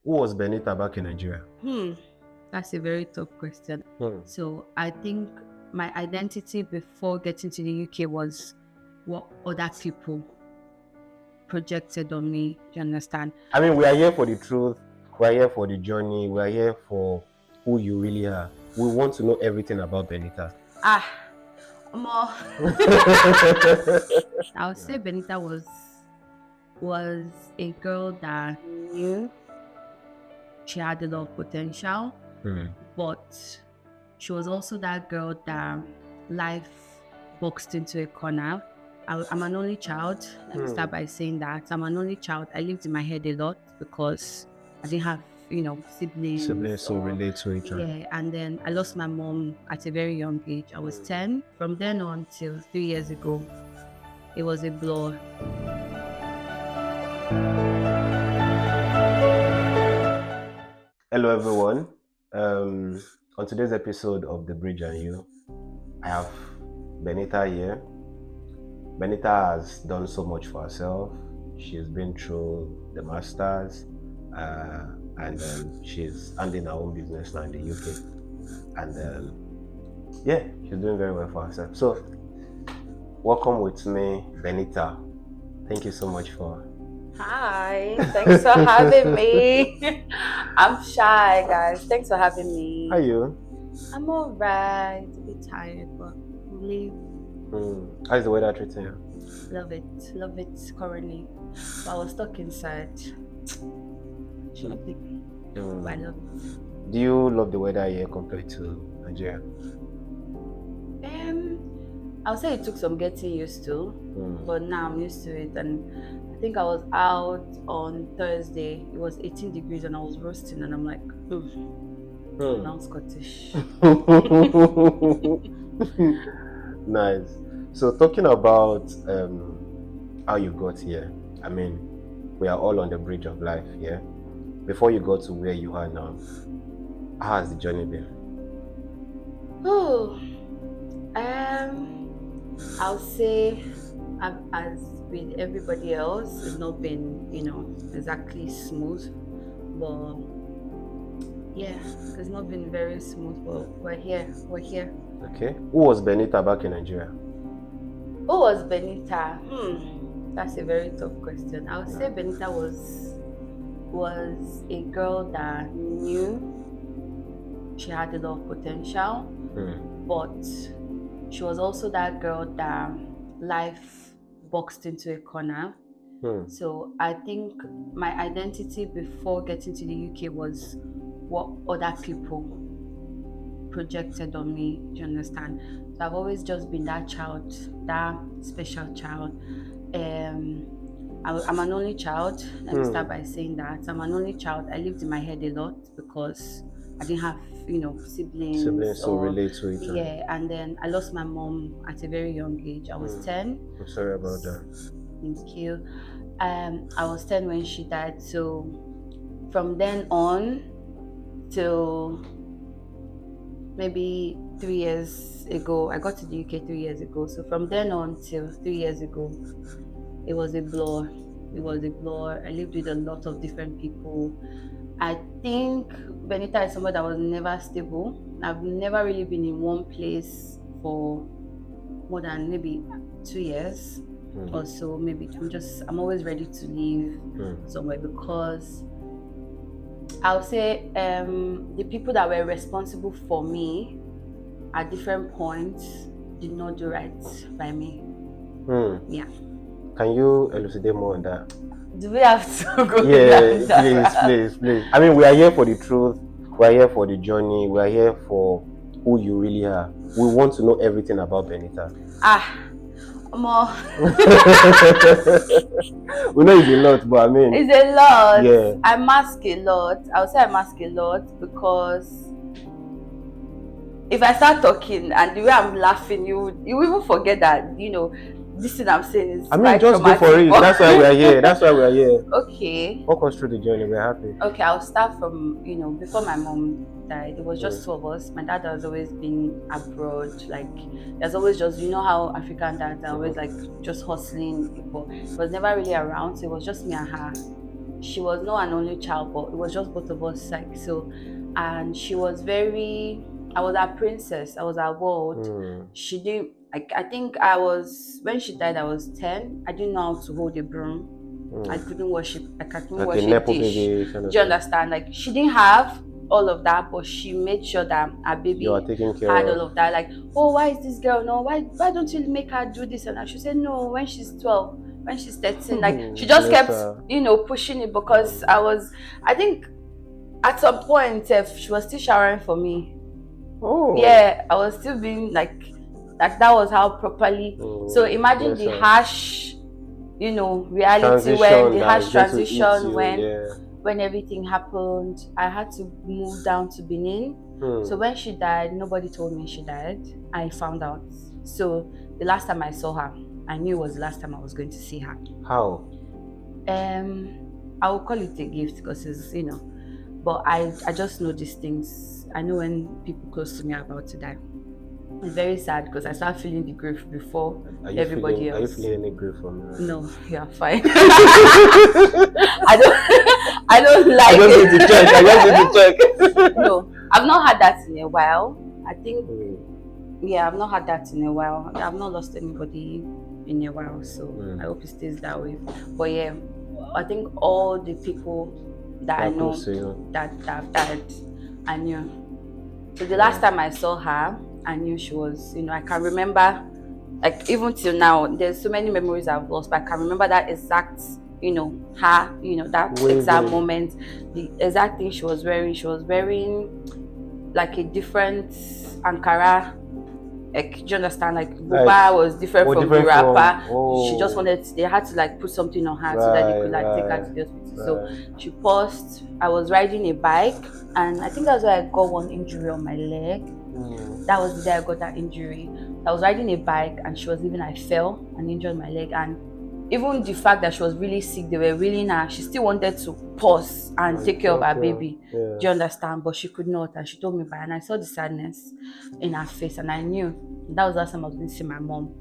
Who was Benita back in Nigeria? That's a very tough question. So I think my identity before getting to the UK was what other people projected on me. Do you understand? I mean, we are here for the truth. We are here for the journey. We are here for who you really are. We want to know everything about Benita. More. I would say Benita was a girl that knew she had a lot of potential, but she was also that girl that life boxed into a corner. I'm an only child. Let me start by saying that. I'm an only child. I lived in my head a lot because I didn't have, siblings. Siblings so relate to each other. Yeah, and then I lost my mom at a very young age. I was 10. From then on till 3 years ago, it was a blur. Hello, everyone. On today's episode of The Bridge and You, I have Benita here. Benita has done so much for herself. She's been through the masters, and she's handling her own business now in the UK. And she's doing very well for herself. So, welcome with me, Benita. Thank you so much for. Hi, thanks for having me. I'm shy, guys. Thanks for having me. How are you? I'm alright. A bit tired, but live. How's the weather treating you? Love it currently. But I was stuck inside. I love it. Do you love the weather here compared to Nigeria? I would say it took some getting used to, but now I'm used to it. And I think I was out on Thursday. It was 18 degrees and I was roasting, and I'm like, now Scottish. Nice. So talking about how you got here, I mean, we are all on the bridge of life here. Before you got to where you are now, how has the journey been? I'll say, as with everybody else, it's not been, exactly smooth, but yeah, it's not been very smooth, but we're here. Okay. Who was Benita back in Nigeria? Who was Benita? That's a very tough question. I would say Benita was a girl that knew she had a lot of potential, but she was also that girl that life boxed into a corner. So I think my identity before getting to the UK was what other people projected on me. Do you understand? So I've always just been that child, that special child. I'm an only child. Let me start by saying that. I'm an only child. I lived in my head a lot because I didn't have, siblings. Siblings so relate to each other. Yeah, and then I lost my mom at a very young age. I was 10. I'm sorry about that. Thank you. I was 10 when she died. So from then on till maybe 3 years ago, I got to the UK 3 years ago. So from then on till 3 years ago, it was a blur. I lived with a lot of different people. I think Benita is somebody that was never stable. I've never really been in one place for more than maybe 2 years or so. Maybe I'm always ready to leave somewhere, because I would say the people that were responsible for me at different points did not do right by me. Yeah. Can you elucidate more on that? Do we have to go? Yeah, please. I mean, we are here for the truth. We are here for the journey. We are here for who you really are. We want to know everything about Benita. More. We know it's a lot, but I mean, it's a lot. Yeah. I mask a lot. I would say I mask a lot because if I start talking and the way I'm laughing, you even forget that, this thing I'm saying is. I mean, just go for it. That's why we are here. Okay. Walk us through the journey. We're happy. Okay, I'll start from, before my mom died, it was just two of us. My dad has always been abroad. Like, there's always just, how African dads are always like just hustling. But it was never really around. So it was just me and her. she was not an only child, but it was just both of us. Like so, and she was very. I was her princess. I was her world. She didn't. Like I think I was when she died. I was 10. I didn't know how to hold a broom. I couldn't worship. Like I couldn't Like wash a a nepo dish. baby kind Do of you thing. understand? Like she didn't have all of that, but she made sure that her You are baby taken care had of. all of that. Like, oh, why is this girl? No, why don't you make her do this? And I should say no. When she's 12, when she's 13, like she just Bless kept, her. pushing it because I think at some point, she was still showering for me. Oh. Yeah, I was still being like that was how properly. So imagine Bless the her. harsh, reality Transition when the that harsh is going to eat transition you, when yeah. when everything happened. I had to move down to Benin. So when she died, nobody told me she died. I found out. So the last time I saw her, I knew it was the last time I was going to see her. How? I will call it a gift because it's, but I just know these things. I know when people close to me are about to die. It's very sad because I start feeling the grief before everybody else. Are you feeling any grief from me? No, you're fine. I don't like I just it. need to check. I just need to check. No, I've not had that in a while. I think, yeah, I've not had that in a while. I've not lost anybody in a while, so I hope it stays that way. But yeah, I think all the people that I know that have died, I knew. So the last time I saw her, I knew she was, I can remember, like even till now, there's so many memories I've lost, but I can remember that exact, her, that exact moment, the exact thing she was wearing. She was wearing like a different Ankara. Like, do you understand? Like, Buba was different from the rapper. She just they had to like put something on her so that they could like take her to the hospital. So she paused. I was riding a bike, and I think that's why I got one injury on my leg. That was the day I got that injury. I was riding a bike, and she was leaving. I fell and injured my leg, and even the fact that she was really sick, they were wheeling her, she still wanted to pause and take care of her baby. Do you understand? But she could not, and she told me and I saw the sadness in her face, and I knew that was the last time I was going to see my mom.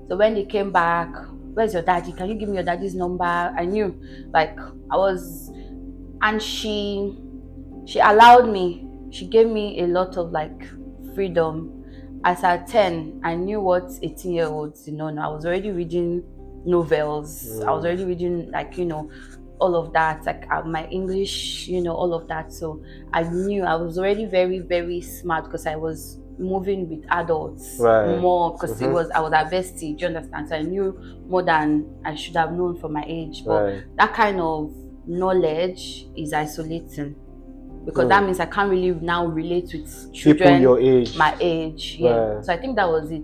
So when they came back, where's your daddy? Can you give me your daddy's number? I knew, like, and she allowed me, she gave me a lot of like freedom. As at 10, I knew what 18-year-olds, now. I was already reading novels. I was already reading like, all of that, like my English, all of that. So I knew I was already very, very smart because I was moving with adults more because I was our bestie. Do you understand? So I knew more than I should have known for my age. But that kind of knowledge is isolating because that means I can't really now relate with children people your age, my age. Yeah. So I think that was it.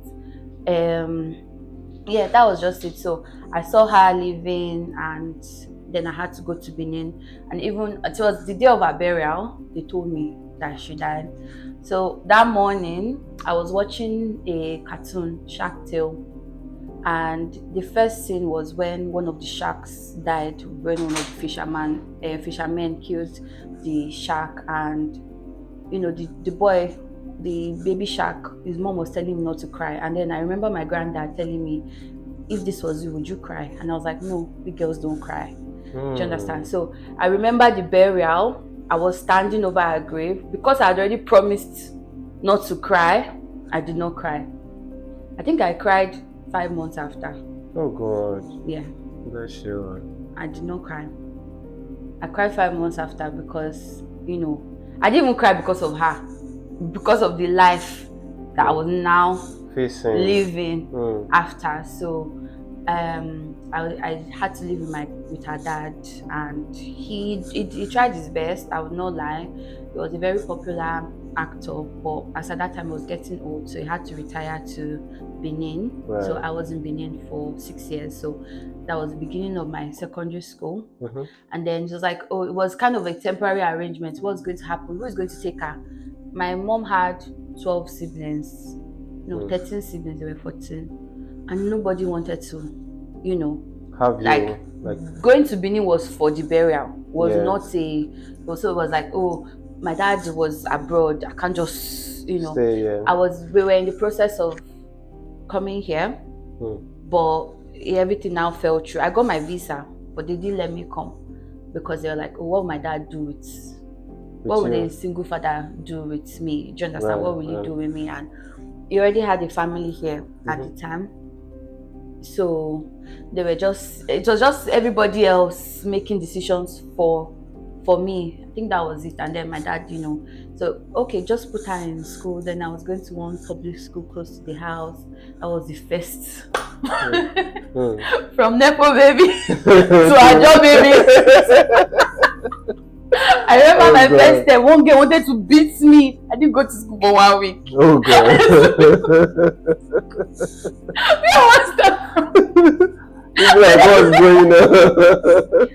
Yeah, that was just it. So I saw her leaving, and then I had to go to Benin. And even it was the day of her burial, they told me that she died. So that morning, I was watching a cartoon, Shark Tale, and the first scene was when one of the sharks died, when one of the fishermen killed the shark, and the boy, the baby shark, his mom was telling him not to cry. And then I remember my granddad telling me, if this was you, would you cry? And I was like, no, big girls don't cry. Do you understand? So I remember the burial. I was standing over her grave. Because I had already promised not to cry, I did not cry. I think I cried 5 months after. Oh God. Yeah. Bless you. I did not cry. I cried 5 months after because, I didn't even cry because of her. Because of the life that I was now living after. So I had to live with her dad, and he tried his best. I would not lie. He was a very popular actor, but as at that time I was getting old, so he had to retire to Benin. So I was in Benin for 6 years. So that was the beginning of my secondary school. And then it was like, it was kind of a temporary arrangement. What's going to happen? Who is going to take her? My mom had 12 siblings, 13 siblings, they were 14, and nobody wanted to, have you, like going to Benin was for the burial, was not also it was like, oh, my dad was abroad, I can't just, stay, we were in the process of coming here, but everything now fell through. I got my visa, but they didn't let me come. because they were like, oh, what will my dad do with what would a single father do with me? Do you understand? What will he do with me? And he already had a family here at the time. So they were it was just everybody else making decisions for me. I think that was it. And then my dad, so okay, just put her in school. Then I was going to one public school close to the house. That was the first from Nepo baby to Ajo baby. I remember my first day, one girl wanted to beat me. I didn't go to school for 1 week. Oh God. People like, what's going on?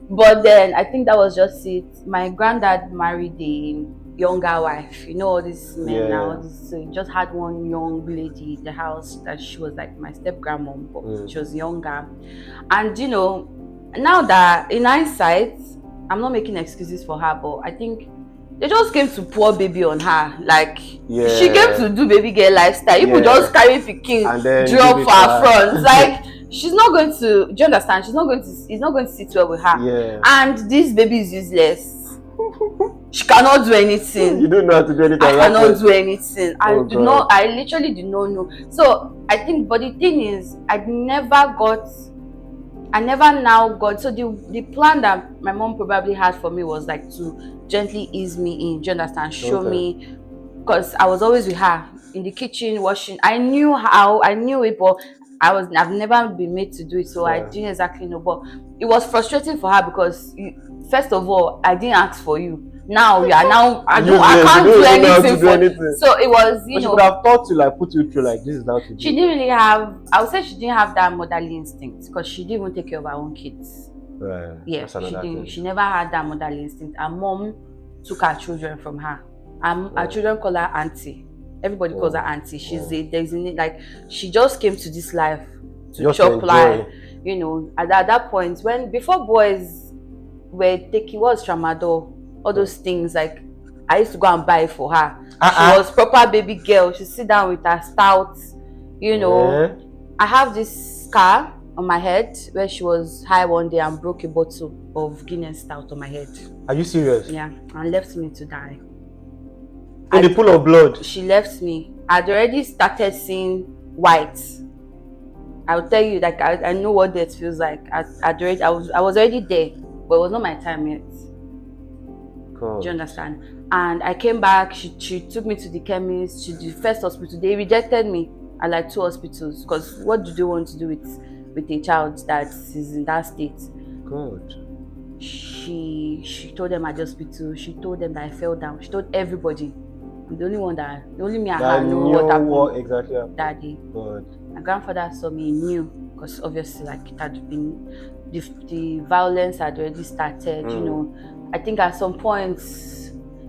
But then I think that was just it. My granddad married a younger wife. All these men now. So he just had one young lady in the house that she was like my step grandmom, but she was younger. And now that in hindsight, I'm not making excuses for her, but I think they just came to pour baby on her. Like she came to do baby girl lifestyle. People just carry pikin, drop for her front. Like she's not going to. Do you understand? It's not going to sit well with her. Yeah. And this baby is useless. She cannot do anything. You don't know how to do anything. I cannot do anything. I literally did not know. So I think, but the thing is, I never now got, so the plan that my mom probably had for me was like to gently ease me in, do you understand? Show me, because I was always with her in the kitchen washing. I knew it, but I've never been made to do it, so I didn't exactly know. But it was frustrating for her because first of all, I didn't ask for you. Now I can't do anything for you. So it was, but she would have thought to like put you through like this is how to do. She didn't really have. I would say she didn't have that motherly instinct because she didn't even take care of her own kids. Right. Yeah, she didn't. She never had that motherly instinct. Her mom took her children from her. Her children call her auntie. Everybody calls her auntie. She's like she just came to this life to just chop life. At that point before boys were taking was tramadol. All those things, like I used to go and buy for her. She was proper baby girl. She sit down with her stout. I have this scar on my head where she was high one day and broke a bottle of Guinness stout on my head. Are you serious? Yeah, and left me to die. In the pool of blood? She left me. I'd already started seeing white. I'll tell you, like I know what death feels like. I was already there, but it was not my time yet. God. Do you understand? And I came back. She took me to the chemist, to the first hospital. They rejected me at like 2 hospitals because what do they want to do with a child that is in that state? God. She told them at the hospital. She told them that I fell down. She told everybody. I'm the only one only me and her know what happened. What exactly happened that day. God. My grandfather saw me, knew, because obviously like it had been the violence had already started. I think at some point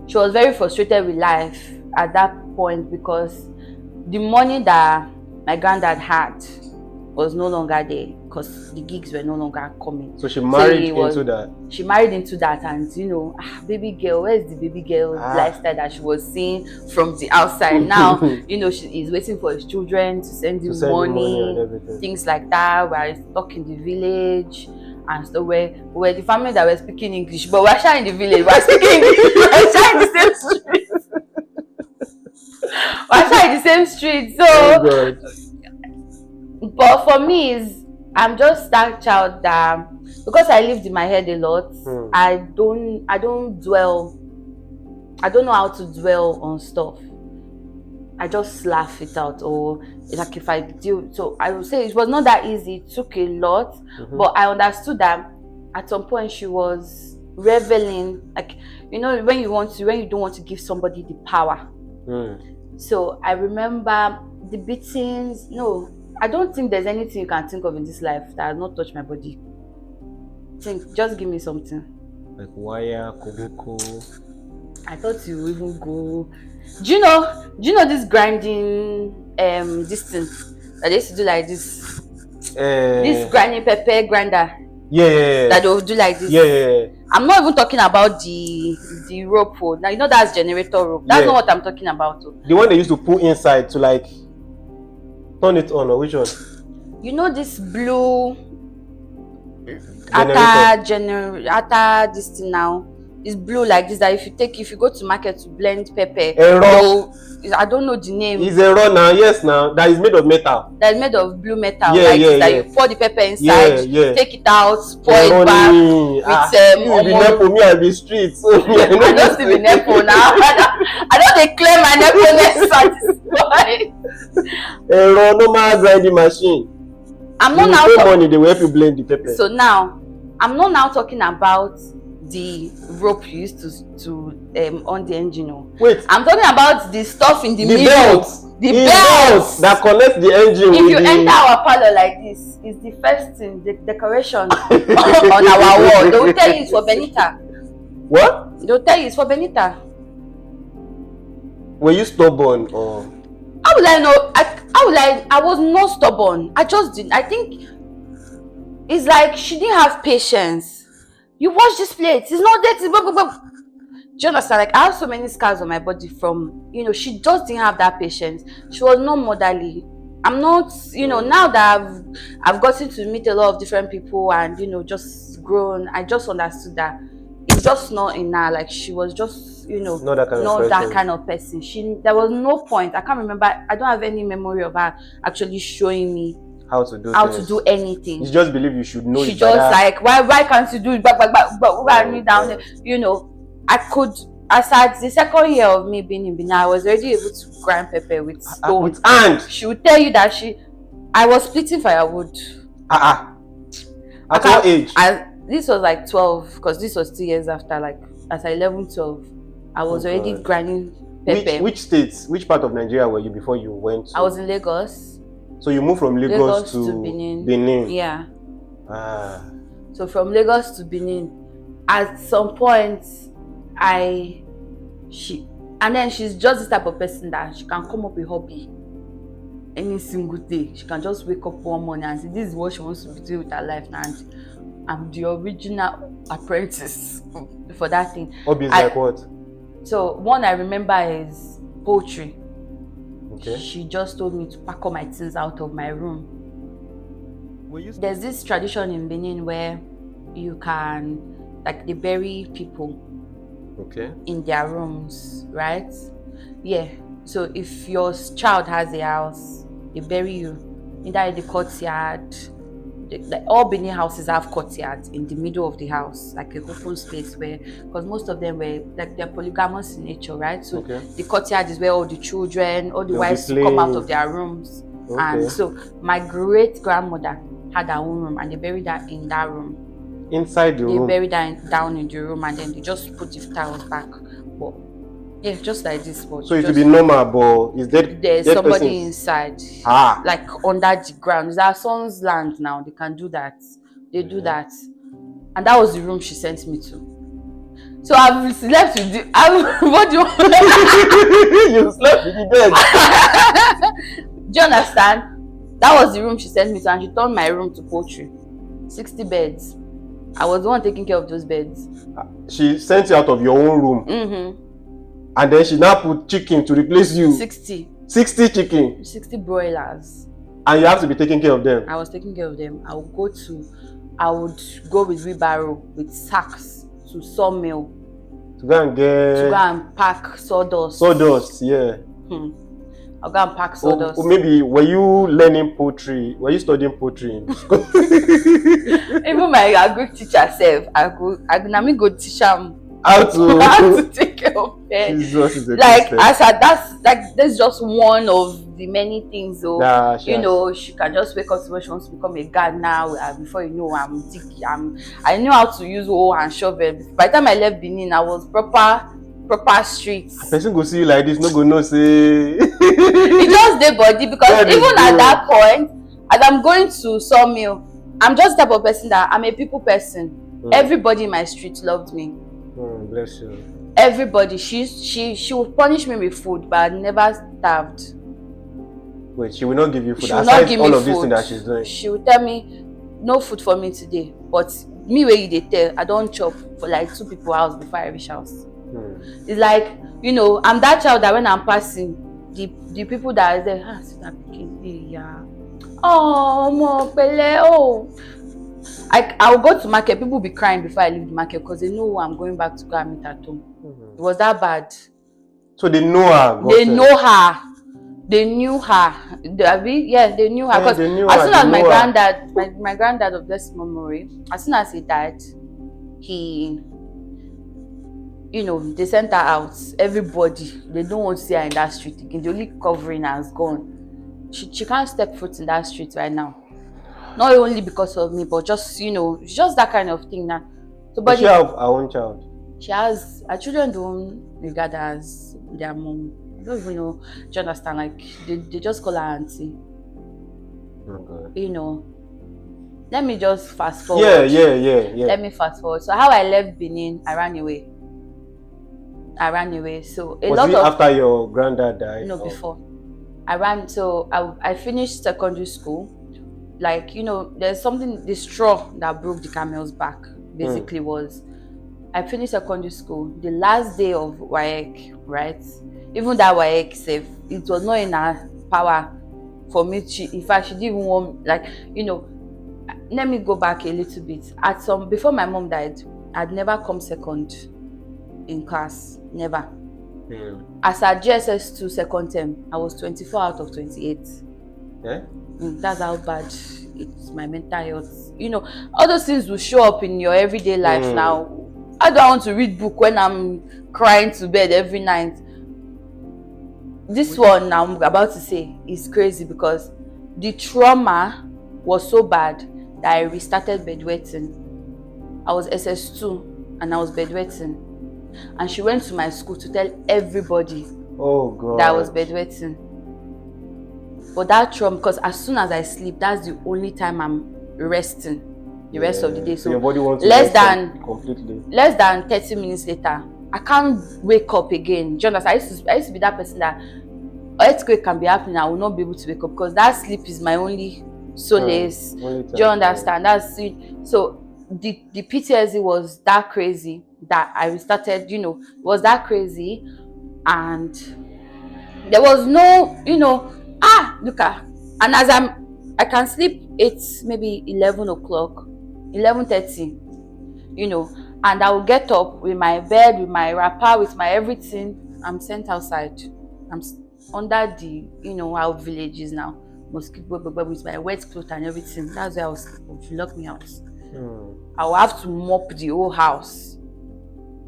she was very frustrated with life at that point because the money that my granddad had was no longer there because the gigs were no longer coming. So she married into that. She married into that, and baby girl, where's the baby girl lifestyle that she was seeing from the outside? Now, she is waiting for his children to send him money, things like that. We're stuck in the village. And so we're the family that were speaking English, but we're sharing the village. We're speaking English. We're sharing the same street. We're sharing the same street. So, but for me, I'm just that child that because I lived in my head a lot. I don't dwell. I don't know how to dwell on stuff. I just laugh it out, or like if I do. So I would say it was not that easy. It took a lot, but I understood that at some point she was reveling, like when you don't want to give somebody the power. So I remember the beatings. No, I don't think there's anything you can think of in this life that has not touched my body. Just give me something. Like wire, koboko. I thought you would even go. Do you know this grinding this thing that they used to do like this? This grinding pepper grinder. Yeah. That they will do like this. Yeah. I'm not even talking about the rope. Now that's generator rope. That's not what I'm talking about. The one they used to put inside to like turn it on, or which one? This blue After this thing now, it's blue like this. That if you go to market to blend pepper, I don't know the name. It's a raw now, yes now. That is made of metal. That is made of blue metal, like this. That you pour the pepper inside, take it out, pour it back with you be nepo, me I be street. I don't see the nepo now. I don't declare my nepo satisfied. A raw normal grinding machine. I'm not now pay money, they will help you blend the pepper. So now, I'm not now talking about the rope you used to on the engine. Wait. I'm talking about the stuff in the middle. The belt that connects the engine. If you enter our parlor like this, it's the first thing, the decoration on our wall. They will tell you it's for Benita. What? They will tell you it's for Benita. Were you stubborn or? How would I know? I was not stubborn. I just didn't. I think it's like she didn't have patience. You wash this plate, it's not dirty. Blah, blah, blah. Do you understand? Like, I have so many scars on my body from, she just didn't have that patience. She was not motherly. I'm not, now that I've gotten to meet a lot of different people and, just grown, I just understood that it's just not in her. Like, she was just, not that kind of person. There was no point. I can't remember. I don't have any memory of her actually showing me how to do anything. You just believe you should know. She just like, why can't you do it? But down there, I could. As at the second year of me being in Benin, I was already able to grind pepper with stone. With hand. She would tell you that I was splitting firewood. At what age? This was like 12, because this was 2 years after. Like at 11, 12, I was already grinding pepper. Which states? Which part of Nigeria were you before you went? I was in Lagos. So you moved from Lagos to Benin. Yeah. So from Lagos to Benin, at some point, and then she's just the type of person that she can come up with a hobby any single day. She can just wake up one morning and say, this is what she wants to be doing with her life now. And I'm the original apprentice for that thing. Hobbies like what? So one I remember is poetry. Okay. She just told me to pack all my things out of my room. There's this tradition in Benin where you can, like, they bury people in their rooms, right? Yeah. So if your child has a house, they bury you either in the courtyard. Like all Benin houses have courtyards in the middle of the house, like a open space where, because most of them were like, they're polygamous in nature, right? So the courtyard is where all the children, all the wives come out of their rooms. And so my great grandmother had her own room, and they buried her in that room. Inside the room? They buried her down in the room, and then they just put the towels back. But yeah, just like this. But so it would be normal, but is there's somebody inside, like under the ground. It's our son's land now. They can do that. They do that, and that was the room she sent me to. So I've slept with the. What do you want? You slept with the bed. Do you understand? That was the room she sent me to, and she turned my room to poultry. 60 beds. I was the one taking care of those beds. She sent you out of your own room. And then she now put chicken to replace you. 60 chicken. 60 broilers. And you have to be taking care of them. I was taking care of them. I would go with wheelbarrow with sacks to sawmill. To go and pack sawdust. Sawdust, yeah. I'll go and pack sawdust. Or maybe, were you learning poetry? Were you studying poetry in school? Even my agric teacher self, I go teach them how to take care of them. Jesus is a like I said, that's just one of the many things. So she can just wake up when she wants to become a gardener. Before you know, I knew how to use hoe and shovel. By the time I left Benin, I was proper streets. A person go see you like this, no go no say. It just their body, because even at that point, as I'm going to sawmill, I'm just the type of person that I'm a people person. Everybody in my street loved me. Bless you. Everybody. She would punish me with food, but I never starved. Wait, she will not give you food? She will not give me all of food. This thing that she's doing. She will tell me, no food for me today. But me where you tell, I don't chop for like 2 people house before I reach house. It's like, I'm that child that when I'm passing, the people that are there, yeah. Oh, mo pele, oh. I'll go to market. People will be crying before I leave the market because they know I'm going back to go and meet at home. It was that bad. So they know her. They know her. They knew her. They knew her. Because as soon as my granddad of blessed memory, as soon as he died, he, they sent her out. Everybody, they don't want to see her in that street again. The only covering has gone. She can't step foot in that street right now. Not only because of me, but just, it's just that kind of thing now. So, but she have her own child? She has, her children don't regard her as their mom. I don't even know. Do you understand? Like, they just call her auntie. Okay. Let me just fast forward. Yeah. Let me fast forward. So how I left Benin, I ran away. So Was it after your granddad died? No, before. I finished secondary school. Like, there's something, the straw that broke the camel's back, basically was, I finished secondary school, the last day of WAEC, right? Even that WAEC safe, it was not in her power for me to, in fact, she didn't even want, like, let me go back a little bit. Before my mom died, I'd never come second in class, never. As a GSS2 second term, I was 24 out of 28. Yeah? That's how bad it's my mental health. All those things will show up in your everyday life now. I don't want to read book when I'm crying to bed every night. This one now I'm about to say is crazy because the trauma was so bad that I restarted bedwetting. I was SS2 and I was bedwetting. And she went to my school to tell everybody that I was bedwetting. But that trauma, because as soon as I sleep, that's the only time I'm resting the rest of the day. So your body wants to less than completely. Less than 30 minutes later, I can't wake up again. Do you understand? I used to be that person that earthquake can be happening, I will not be able to wake up because that sleep is my only solace. Do you understand? That's it. So the PTSD was that crazy that I restarted, it was that crazy, and there was no, look at, and as I can sleep 8, maybe 11 o'clock, 11:30, and I will get up with my bed, with my wrapper, with my everything. I'm sent outside. I'm under the, how village is now, mosquito with my wet clothes and everything. That's where I was sleeping. If you lock me out, I will have to mop the whole house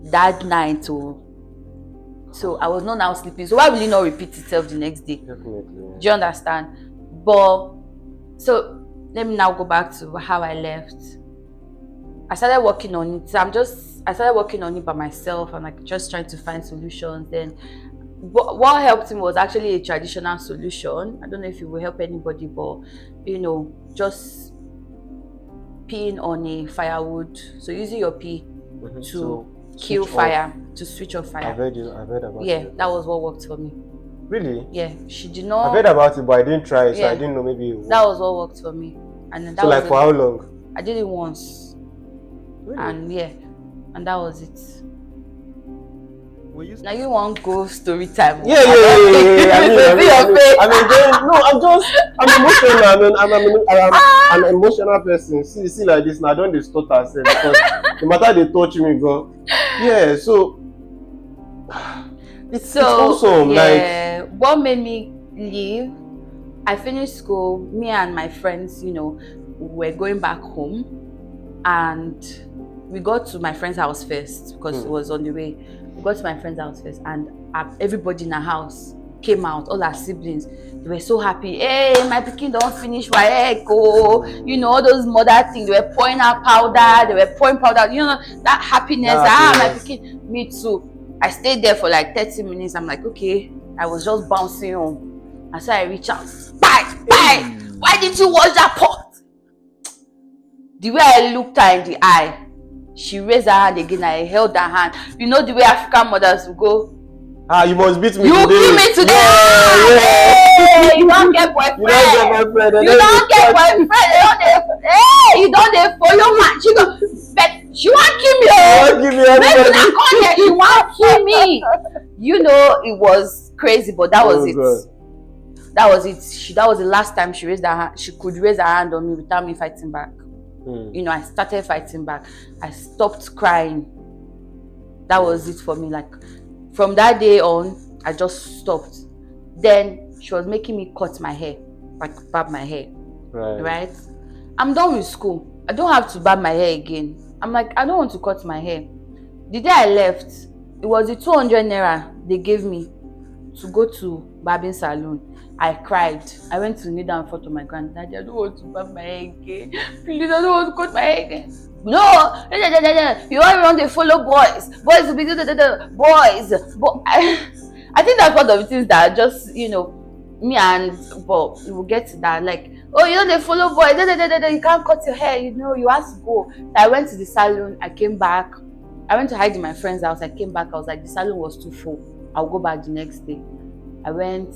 that night. So I was not now sleeping. So why will it not repeat itself the next day? Definitely. Do you understand? But so let me now go back to how I left. I started working on it. I started working on it by myself and like just trying to find solutions. Then what helped me was actually a traditional solution. I don't know if it will help anybody, but just peeing on a firewood. So using your pee to kill fire, to switch off fire. I've heard about it. Yeah, that was what worked for me. Really? Yeah, she did not. I've heard about it, but I didn't try it, so I didn't know maybe. That was what worked for me. And then that so was like for how long? I did it once. Really? And that was it. Now you want go story time? Yeah. I'm an emotional person. See like this, now I don't distort myself because the matter they touch me, go. Yeah, so it's awesome. Yeah, like what made me leave? I finished school. Me and my friends, were going back home, and we got to my friend's house first because it was on the way. We got to my friend's house first, and everybody in our house came out, all our siblings. They were so happy. Hey, my pikin don't finish WAEC, all those mother things. They were pouring out powder. They were pouring powder. That happiness. My pikin. Me too. I stayed there for like 30 minutes. I'm like, okay. I was just bouncing home. And so I reached out. Bye. Why did you wash that pot? The way I looked her in the eye, she raised her hand again. I held her hand. You know the way African mothers will go. You must beat me today. You kill me today. Yeah. You don't get boyfriend. You don't get boyfriend. You don't follow man. But she won't kill me. She won't kill me. It was crazy, but that was it. God. That was it. That was the last time she raised her hand. She could raise her hand on me without me fighting back. You know, I started fighting back. I stopped crying. That was it for me. Like, from that day on, I just stopped. Then she was making me cut my hair, like barb my hair, Right. right? I'm done with school. I don't have to barb my hair again. I'm like, I don't want to cut my hair. The day I left, it was the 200 naira they gave me to go to barbing salon. I cried. I went to kneel down in front of my granddaddy. I don't want to barb my hair again. Please, I don't want to cut my hair again. No, you want to follow boys. Boys will be boys. But I think that's one of the things that just, you know, me and Bob, we will get to that. Like, oh, you know, they follow boys. You can't cut your hair. You know, you have to go. So I went to the salon. I came back. I went to hide in my friend's house. I came back. I was like, the salon was too full. I'll go back the next day. I went.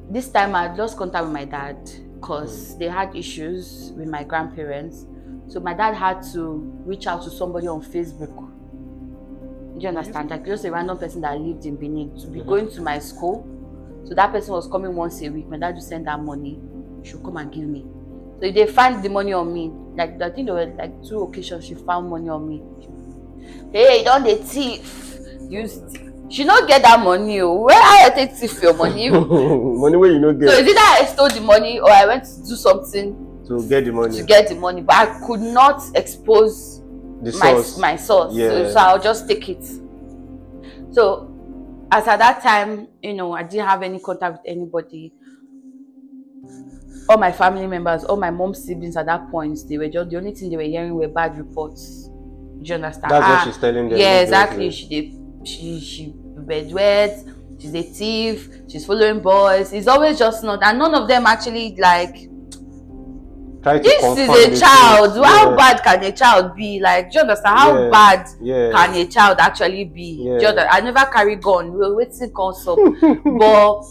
This time I lost contact with my dad because they had issues with my grandparents. So my dad had to reach out to somebody on Facebook. Do you understand? Like, just a random person that lived in Benin to be going to my school. So that person was coming once a week. My dad would send that money. She'll come and give me. So if they find the money on me, like I think there were like 2 occasions she found money on me. Hey, don't they thief? She don't get that money. Where I take thief your money? Money where you don't get. So it's either I stole the money or I went to do something to get the money. But I could not expose my source. Yeah. So I'll just take it. So as at that time, you know, I didn't have any contact with anybody. All my family members, all my mom's siblings at that point, they were just, the only thing they were hearing were bad reports. Do you understand? That's what she's telling them. Yeah, exactly. She bedwet, she's a thief, she's following boys. It's always just not, and none of them actually like, this is a child. How bad can a child be? Like, do you understand? How bad can a child actually be? Do you understand? I never carry gun. We were waiting comes up. But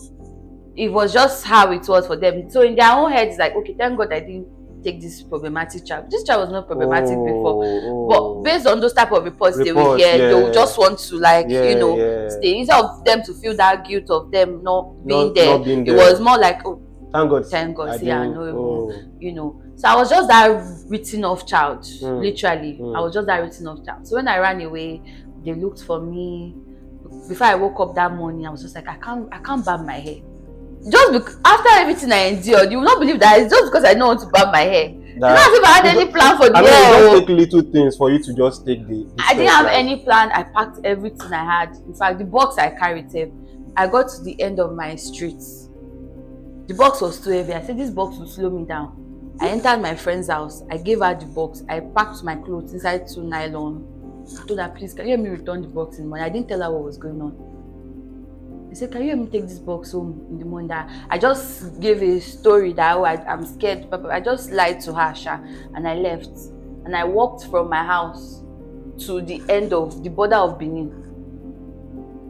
it was just how it was for them. So in their own heads, it's like, okay, thank God I didn't take this problematic child. This child was not problematic before. But based on those type of reports they will hear, they will just want to like, stay. Instead of them to feel that guilt of them not being there. It was more like, oh, thank God, you know. So I was just that written off child, literally. I was just that written off child. So when I ran away, they looked for me. Before I woke up that morning, I was just like, I can't barb my hair. Just after everything I endured, you will not believe that it's just because I don't want to barb my hair. It's not as if I had any plan for the hair. I mean, just take little things for you to just take the I didn't have any plan. I packed everything I had. In fact, the box I carried, I got to the end of my street. The box was too heavy. I said, this box will slow me down. I entered my friend's house. I gave her the box. I packed my clothes inside 2 nylon. I told her, please, can you help me return the box in the morning? I didn't tell her what was going on. I said, can you help me take this box home in the morning? I just gave a story that I'm scared. I just lied to her, and I left. And I walked from my house to the end of the border of Benin.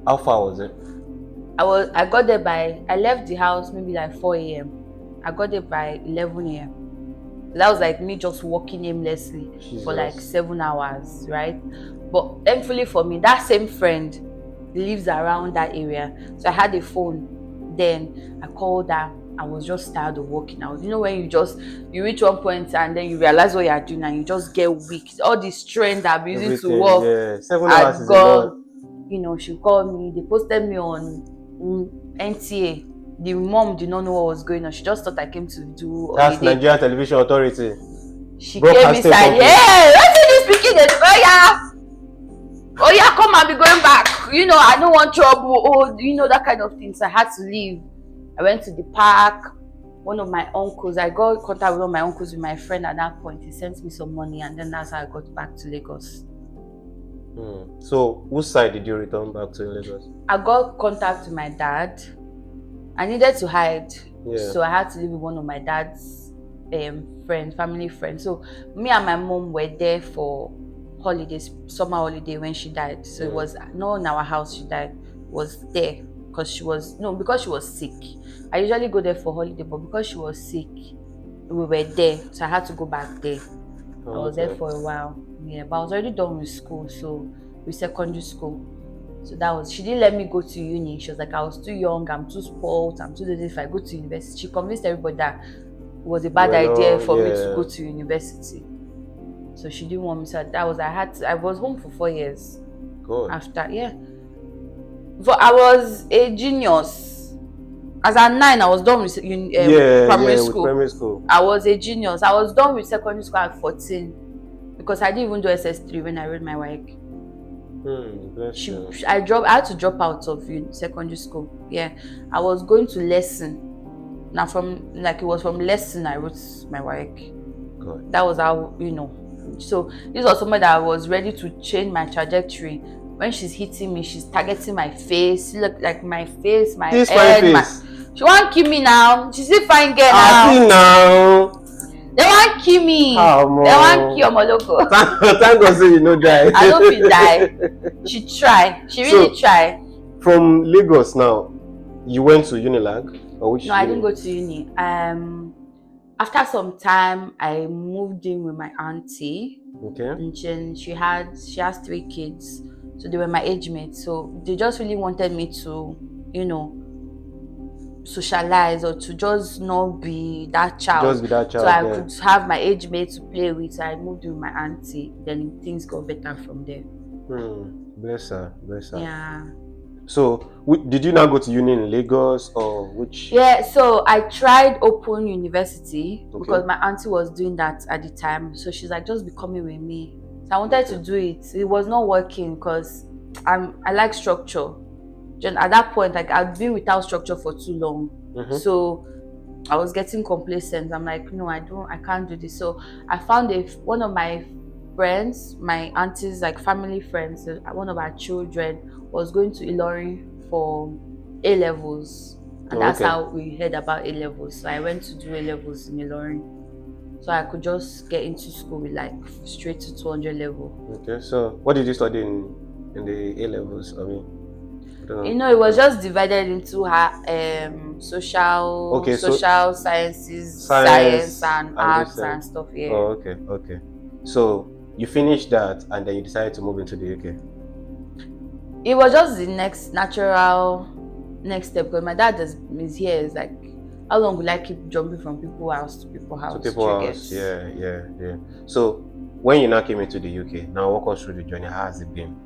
How far was it? I got there I left the house maybe like 4 a.m. I got there by 11 a.m. That was like me just walking aimlessly for like 7 hours, right? But thankfully for me, that same friend lives around that area. So I had a phone. Then I called her. I was just tired of walking out. You know when you reach one point and then you realize what you are doing and you just get weak. All the strength I'm using to walk 7 hours is gone. You know, she called me. They posted me on NTA. The mom did not know what was going on. She just thought I came to do. That's Nigeria Television Authority. She came inside. Yeah, let's see this speaking. Oh yeah, come and be going back. You know, I don't want trouble. Oh, you know that kind of thing. So I had to leave. I went to the park. One of my uncles, I got contact with one of my uncles with my friend at that point. He sent me some money, and then that's how I got back to Lagos. So, which side did you return back to in Lagos? I got contact with my dad. I needed to hide, so I had to live with one of my dad's family friends. So me and my mom were there for holidays, summer holiday when she died. So it was not in our house she died, it was there because she was sick. I usually go there for holiday, but because she was sick, we were there. So I had to go back there. I was there for a while. Yeah, but I was already done with school, so with secondary school. So she didn't let me go to uni. She was like, I was too young, I'm too spoiled, I'm too lazy if I go to university. She convinced everybody that was a bad Well, idea no, for me to yeah. go to university. So she didn't want me. So I was home for 4 years God. after. Yeah. But I was a genius. As at 9, I was done with Yeah, primary yeah, with school. primary school. I was a genius. I was done with secondary school at 14 because I didn't even do SS3 when I read my WAEC. Bless you. I had to drop out of secondary school. Yeah, I was going to lesson. Now it was from lesson I wrote my WAEC. God. That was how, So this was somebody that was ready to change my trajectory. When she's hitting me, she's targeting my face. She look like my face, my This head, fine face. She won't kill me now. She's still fine girl I see now. now. They won't kill me. How They won't kill Moloko. Thank God say you no die. I don't feel die. She tried. She really tried. From Lagos now, you went to Unilag? Or which No, I didn't go to uni. After some time, I moved in with my auntie. Okay. And she has 3 kids, so they were my age mates. So they just really wanted me to, socialize or to just not be that child. Just be that child. So I could have my age mates to play with. So I moved in with my auntie. Then things got better from there. Bless her. Yeah. So, did you now go to uni in Lagos or which? Yeah, so I tried Open University because my auntie was doing that at the time. So she's like, just be coming with me. So I wanted to do it. It was not working because I like structure. At that point, like I'd been without structure for too long. So I was getting complacent. I'm like, no, I can't do this. So I found one of my friends, my auntie's like family friends, one of our children was going to Ilorin for A-levels. And that's how we heard about A-levels. So I went to do A-levels in Ilorin. So I could just get into school with like straight to 200 level. Okay, so what did you study in the A-levels? I mean, it was just divided into social sciences, science and arts and stuff. Yeah. Oh, okay. So you finished that and then you decided to move into the UK. It was just the natural next step because my dad is here. It's like, how long will I keep jumping from people's house to people's house? To people's house, yeah. So when you now came into the UK, now walk us through the journey. How has it been?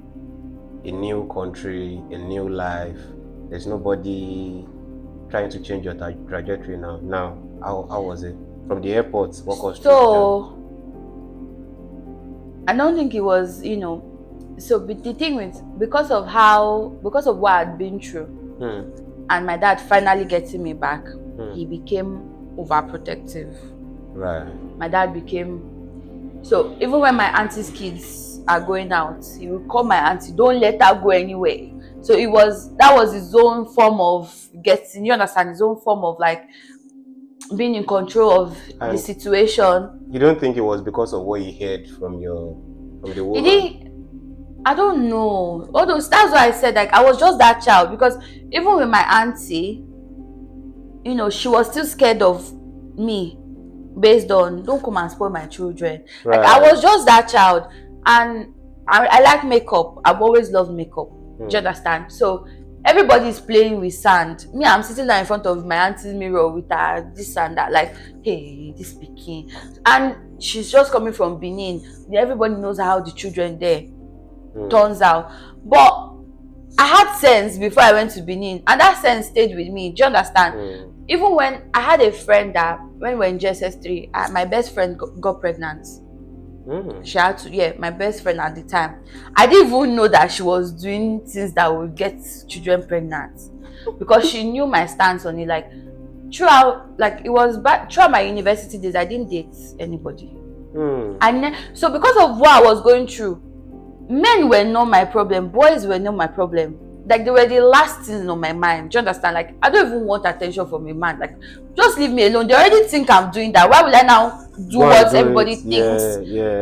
A new country, a new life. There's nobody trying to change your trajectory now. Now, how was it? From the airport, walk us through the journey. I don't think it was, so the thing with because of what I'd been through, and my dad finally getting me back, he became overprotective. Right. My dad became so even when my auntie's kids are going out, he would call my auntie, don't let her go anywhere. So that was his own form of getting, you understand, his own form of like being in control of the situation. You don't think it was because of what he heard from the woman? I don't know. Although that's why I said like I was just that child, because even with my auntie, she was still scared of me based on don't come and spoil my children. Right. Like I was just that child. And I like makeup. I've always loved makeup. Do you understand? So everybody's playing with sand. Me, I'm sitting there in front of my auntie's mirror with her this and that, like, hey, this bikini. And she's just coming from Benin. Everybody knows how the children there turns out. But I had sense before I went to Benin, and that sense stayed with me. Do you understand? Even when I had a friend that when we were in JSS3, my best friend got pregnant. She had to, my best friend at the time. I didn't even know that she was doing things that would get children pregnant, because she knew my stance on it. Like throughout my university days, I didn't date anybody. And so because of what I was going through, men were not my problem, boys were not my problem. Like they were the last things on my mind. Do you understand? Like I don't even want attention from a man. Like just leave me alone. They already think I'm doing that. Why will I now do what everybody thinks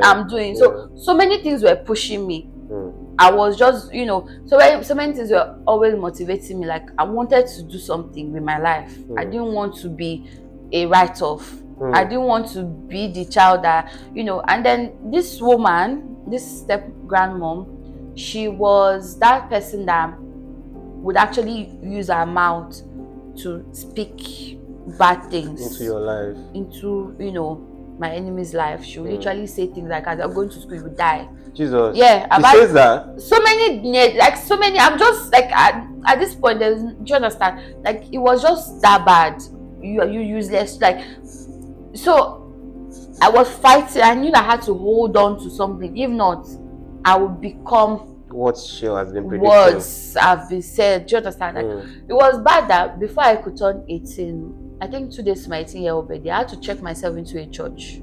I'm doing? So many things were pushing me. I was just, so many things were always motivating me. Like I wanted to do something with my life. I didn't want to be a write-off. I didn't want to be the child that, and then this woman, this step-grandmom, she was that person that would actually use her mouth to speak bad things into your life, into my enemy's life. She will literally say things like, "As I'm going to school, you will die." Jesus. Yeah, She says that. so many. I'm just like at this point. Do you understand? Like it was just that bad. You useless. Like so, I was fighting. I knew I had to hold on to something. If not, I would become What she has been predicting. words have been said. Do you understand? Like it was bad that before I could turn 18, I think 2 days to my 18-year-old birthday, I had to check myself into a church.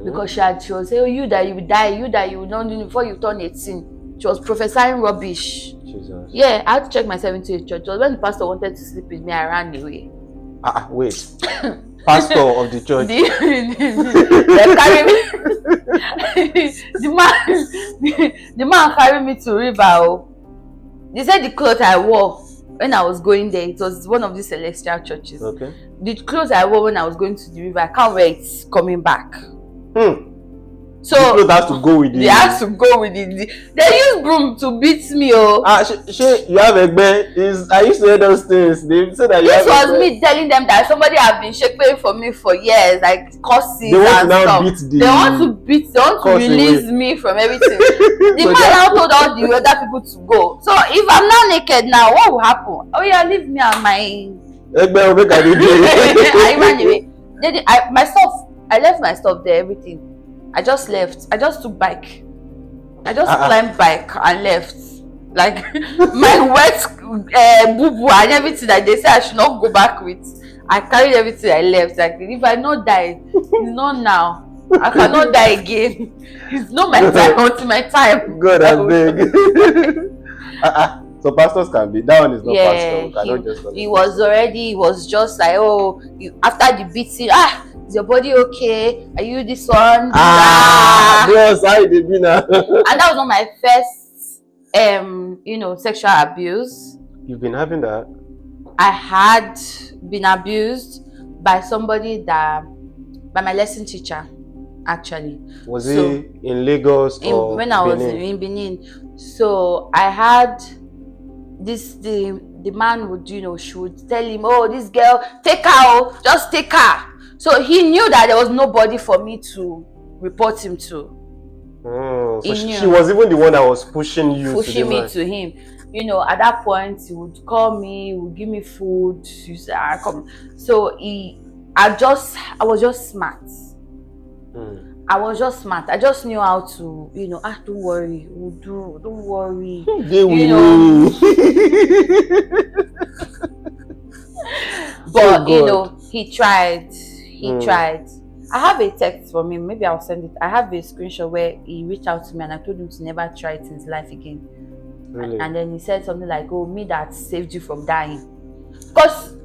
Because she was saying, "Oh, you that you will die, you that you will not do before you turn 18." She was prophesying rubbish. Jesus. Yeah, I had to check myself into a church. It was when the pastor wanted to sleep with me, I ran away. Wait. Pastor of the church. They carry me. the man carried me to river. They said the clothes I wore when I was going there, it was one of the celestial churches. Okay. The clothes I wore when I was going to the river, I can't wear it coming back. So the clothes has to go with it. They have to go with it. They use broom to beat me. You have egbe. I used to hear those things. They said that this was me telling them that somebody have been shaping for me for years, like curses they want and to now stuff. They want to release me from everything. The man now told all the other people to go. So if I'm now naked now, what will happen? Oh yeah, leave me and my I ran away. My stuff, I left my stuff there, everything. I just left. I just took bike. I just climbed bike and left. Like my wet boo-boo and everything that they say I should not go back with. I carried everything, I left. Like if I not die, it's not now. I cannot die again. It's not my time until my time. God, I beg. So pastors can be, that one is not pastor. He was just like, oh, after the beating, is your body okay? Are you this one? Bros, how you been now? And that was not my first sexual abuse. You've been having that? I had been abused by by my lesson teacher, actually. Was he in Lagos or when I was in Benin? So I had the man would, she would tell him, "Oh, this girl, take her, just take her." So he knew that there was nobody for me to report him to. So she was even the one that was pushing me to him. At that point, he would call me, he would give me food. He said, come. So I was just smart. I was just smart. I just knew how to, don't worry, don't worry. But he tried. He tried. I have a text from him. Maybe I'll send it. I have a screenshot where he reached out to me and I told him to never try it in his life again. Really? And then he said something like, "Oh, me that saved you from dying." Because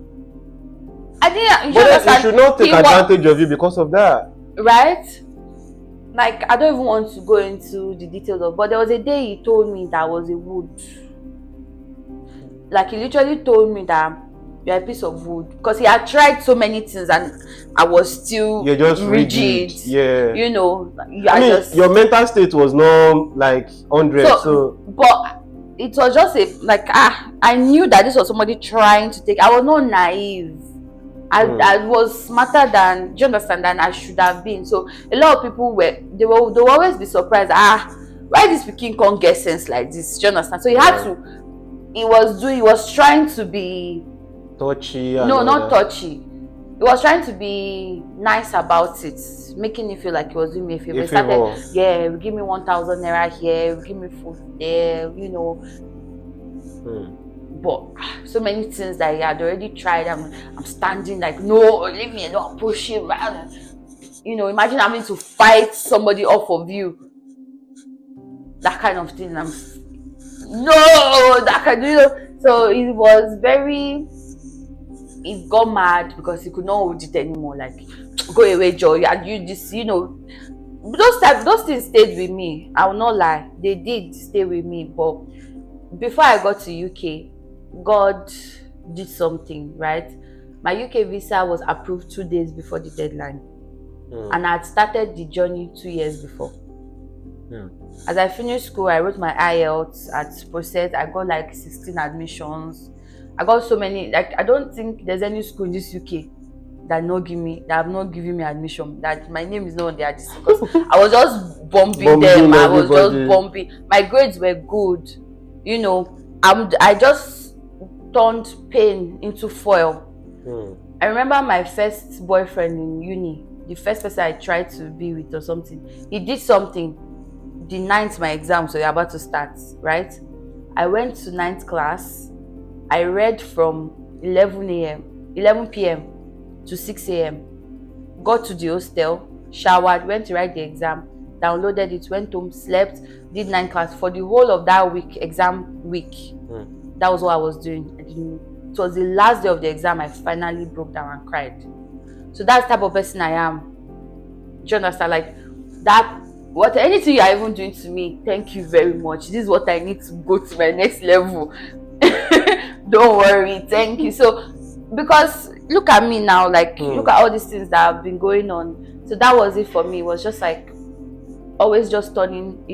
I didn't. But he should not take advantage of you because of that, right? Like, I don't even want to go into the details of, but there was a day he told me that was a wood. Like, he literally told me that you're a piece of wood. Because he had tried so many things and I was still You're just rigid. Yeah. Your mental state was not like 100. But it was just I knew that this was somebody trying to take. I was not naive. I was smarter than, do you understand, than I should have been. So a lot of people they will always be surprised. Why this pikin can't get sense like this? Do you understand? So he had to. He was trying to be touchy. No, not touchy. He was trying to be nice about it, making me feel like he was doing me a favor. He started, give me 1,000 naira here, give me food there, But so many things that he had already tried, I'm standing like, no, leave me alone, push him. Imagine having to fight somebody off of you. That kind of thing. So it was he got mad because he could not hold it anymore. Like, go away, Joy. And you just, those things stayed with me. I will not lie. They did stay with me. But before I got to UK, God did something, right? My UK visa was approved 2 days before the deadline. And I had started the journey 2 years before. As I finished school, I wrote my IELTS at process. I got like 16 admissions. I got so many, like, I don't think there's any school in this UK that have not given me admission, that my name is not on their list, because I was just bumping them. I was just bumping. My grades were good, you know. I just turned pain into foil. I remember my first boyfriend in uni, the first person I tried to be with or something. He did something the ninth my exams were about to start, right? I went to ninth class. I read from 11 p.m. to 6 a.m. Got to the hostel, showered, went to write the exam, downloaded it, went home, slept, did 9 class for the whole of that week, exam week. That was what I was doing. It was the last day of the exam. I finally broke down and cried. So that's the type of person I am. Do you understand? Like that. Anything you are even doing to me, thank you very much. This is what I need to go to my next level. Don't worry, thank you. So, because look at me now, like look at all these things that have been going on. So that was it for me. It was just like always just turning,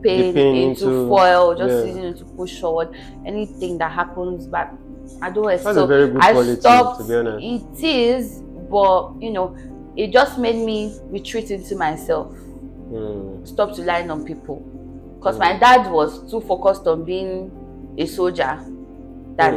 pain into foil, just using it to push forward. Anything that happens back, I don't expect. That's a very good quality, stopped, to be honest. It is, but it just made me retreat into myself. Stop relying on people, because my dad was too focused on being a soldier that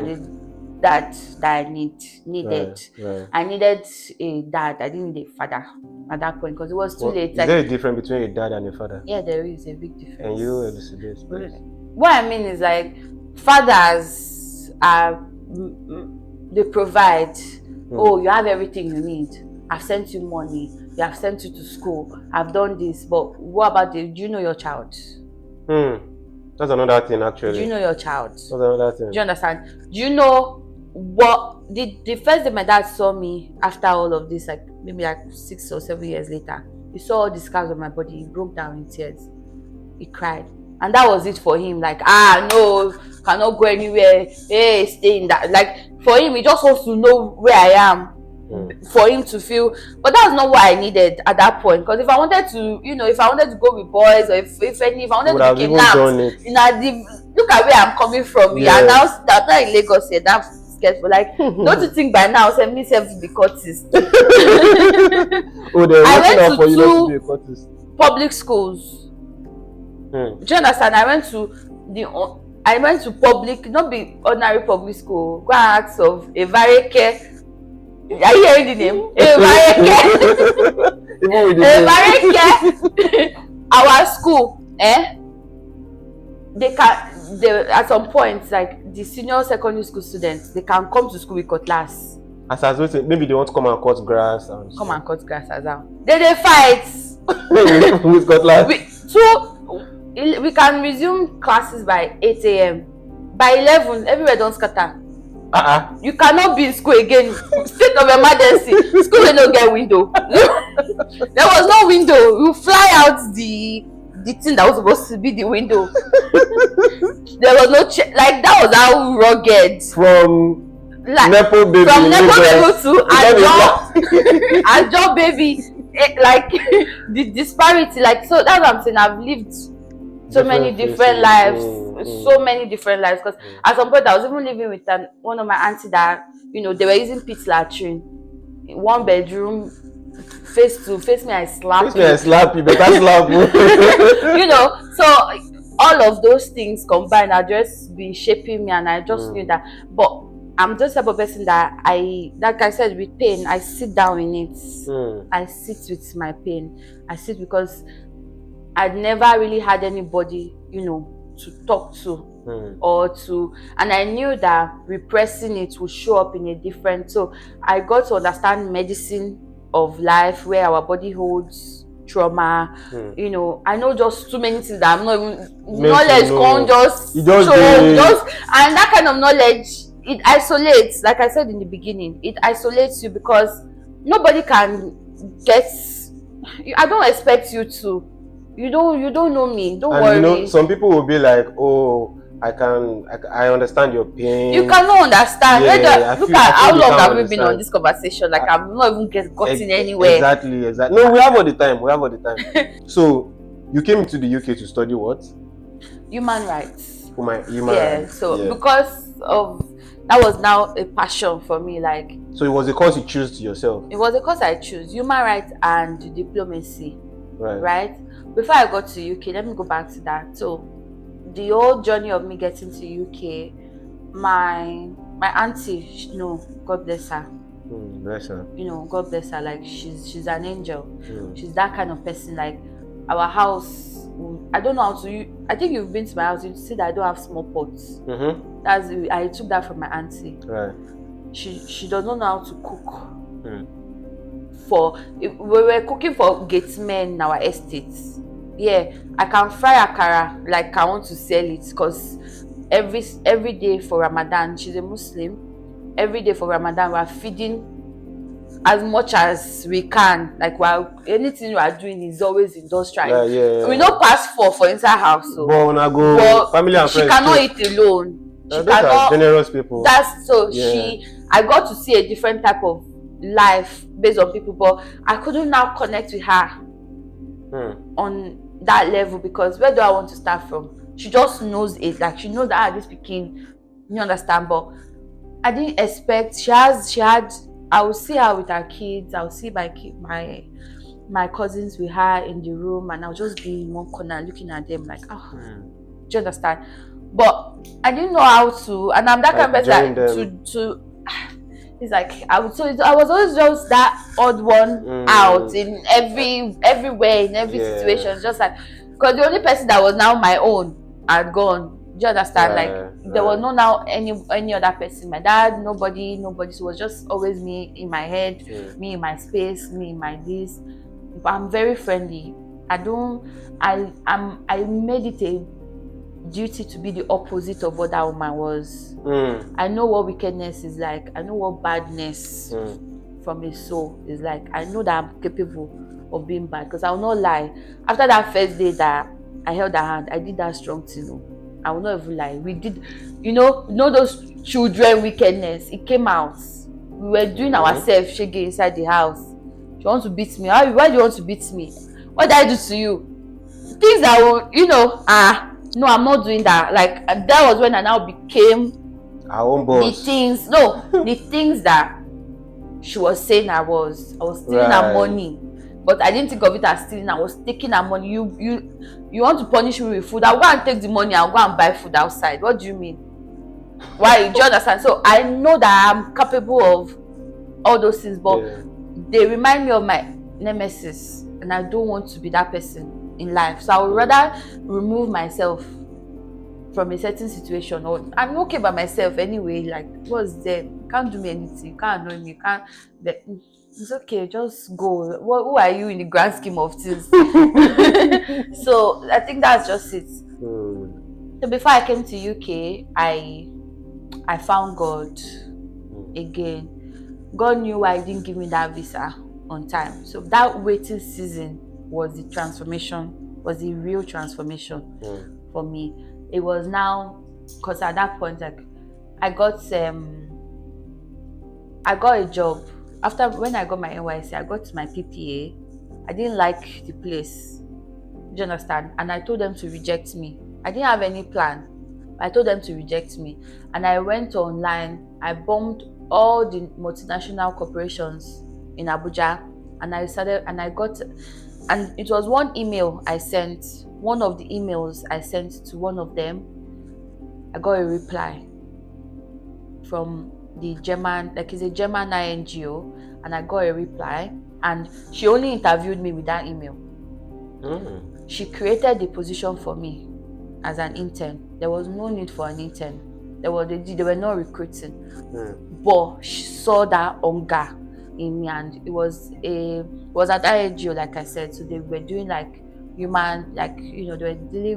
I needed. Right. I needed a dad. I didn't need a father at that point, because it was too late. Is there a difference between a dad and a father? Yeah, there is a big difference. And you elucidate, please. What I mean is, like, fathers they provide. Oh, you have everything you need. I've sent you money. They have sent you to school. I've done this. But what about do you know your child? That's another thing, actually. Do you know your child? That's another thing. Do you understand? Do you know what the first day my dad saw me after all of this, like maybe like 6 or 7 years later, he saw all the scars on my body. He broke down in tears. He cried. And that was it for him. Like, no, cannot go anywhere. Hey, stay in that. Like, for him, he just wants to know where I am. For him to feel, but that's not what I needed at that point. Because if I wanted to, if I wanted to go with boys, or if I wanted to be kidnapped, look at where I'm coming from. Yeah, now that in Lagos, that's scared for. Like, don't you think by now, send me self to be courtist? I went to 2 public schools. Do you understand? I went to public, not be ordinary public school. Go and ask of a Vareke. Are you hearing the name? Our school, they at some point, like the senior secondary school students, they can come to school with cutlass. As maybe they want to come and cut grass. And cut grass as well. They fight with cutlass. We can resume classes by 8 a.m. By 11, everywhere don't scatter. You cannot be in school again. State of emergency. School will not get window. There was no window. You fly out the thing that was supposed to be the window. There was no like that was how rugged. From Nepo baby. From Nepo baby to Ajo baby. Like the disparity. Like, so that's what I'm saying. I've lived so many different lives. So many different lives, because at some point I was even living with one of my auntie that they were using pit latrine, 1 bedroom, face me, I slap you. Better slap you. So all of those things combined are just be shaping me, and I just knew that. But I'm just the type of person that like I said, with pain, I sit down in it. I sit with my pain. I sit because I'd never really had anybody, to talk to and I knew that repressing it would show up in a different. So I got to understand medicine of life, where our body holds trauma. I know just too many things that I'm not even knowledge can't just and that kind of knowledge, it isolates. Like I said in the beginning, it isolates you, because nobody can get. I don't expect you to. You don't know me. Don't worry. Some people will be like, "Oh, I understand your pain." You cannot understand. Look at how long have we been on this conversation? Like, I've not even gotten anywhere. Exactly. No, we have all the time. So, you came into the UK to study what? Human rights. Human rights. So because of That was now a passion for me. Like, So it was a course you chose to yourself. it was a course I chose, human rights and diplomacy, Right. right? Before I got to UK, let me go back to that. So the whole journey of me getting to UK, my auntie, God bless her. Bless her. God bless her. Like, she's an angel. Mm. She's that kind of person. Like, our house, I don't know how to. I think you've been to my house. You see that I don't have small pots. Mm-hmm. I took that from my auntie. Right. She does not know how to cook. Mm. We were cooking for gatesmen in our estates. Yeah, I can fry akara like I want to sell it, because every day for Ramadan, she's a Muslim. Every day for Ramadan, we are feeding as much as we can. Like, while anything we are doing is always industrial. Yeah. We don't pass for inside house. So but when I go, family and friends, she cannot eat alone. She those are cannot. generous people. That's so. Yeah. I got to see a different type of life based on people, but I couldn't now connect with her on that level, because where do I want to start from? She just knows it. Like, she knows that this speaking, you understand. But I didn't expect. She had. I will see her with her kids. I will see my cousins with her in the room, and I'll just be in one corner looking at them like, do you understand? But I didn't know how to, and I'm that kind of person to it's like I was always just that odd one out in everywhere, in every situation. Just like, because the only person that was now my own had gone. Do you understand? There was no now any other person. My dad, nobody. So it was just always me in my head, me in my space, me in my this. But I'm very friendly. I made it a duty to be the opposite of what that woman was. I know what wickedness is like. I know what badness from a soul is like. I know that I'm capable of being bad, because I will not lie. After that first day that I held her hand, I did that strong thing. I will not even lie. We did, those children wickedness. It came out. We were doing ourselves shaking inside the house. She wants to beat me. Why do you want to beat me? What did I do to you? Things that will, no, I'm not doing that. Like, that was when I now became our own boss. The things that she was saying I was stealing her money. But I didn't think of it as stealing. I was taking her money. You want to punish me with food? I'll go and take the money. I'll go and buy food outside. What do you mean? Why? Do you understand? So I know that I'm capable of all those things, but they remind me of my nemesis, and I don't want to be that person in life. So I would rather remove myself from a certain situation, or I'm okay by myself anyway. Like, what's there? You can't do me anything. You can't annoy me. You can't. It's okay. Just go. Who are you in the grand scheme of things? So I think that's just it. So before I came to UK, I found God again. God knew why He didn't give me that visa on time. So that waiting season was the transformation, was the real transformation for me. It was now, because at that point, like, I got a job. After, when I got my NYC, I got my PPA. I didn't like the place. Do you understand? And I told them to reject me. I didn't have any plan. I told them to reject me. And I went online. I bombed all the multinational corporations in Abuja. And and it was one email I sent. One of the emails I sent to one of them, I got a reply from the German, like, it's a German NGO, and I got a reply, and she only interviewed me with that email. She created the position for me as an intern. There was no need for an intern. They were not recruiting, but she saw that hunger in me, and it was at NGO, like I said. So they were doing like human, like, they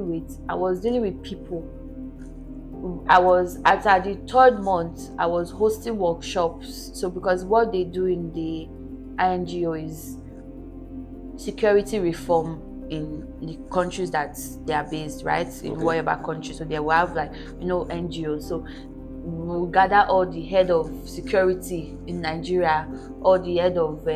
were I was dealing with people. After the third month, I was hosting workshops. So, because what they do in the NGO is security reform in the countries that they are based, right? In whatever country. So they will have, like, NGOs. So we'll gather all the head of security in Nigeria, all the head of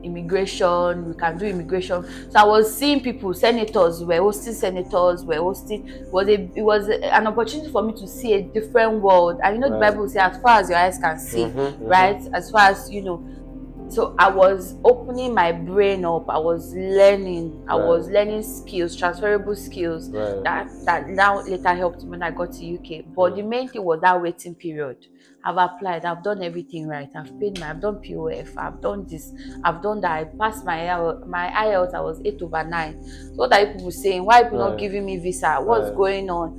immigration, we can do immigration. So I was seeing people, senators were hosting, it was an opportunity for me to see a different world. And the Right. Bible will say, as far as your eyes can see, right? Mm-hmm. As far as so I was opening my brain up. I was learning. I was learning skills, transferable skills Right. that now later helped me when I got to UK. But the main thing was that waiting period. I've applied. I've done everything right. I've done POF. I've done this. I've done that. I passed my IELTS. I was 8/9. So what are people saying? Why are people not giving me visa? What's going on?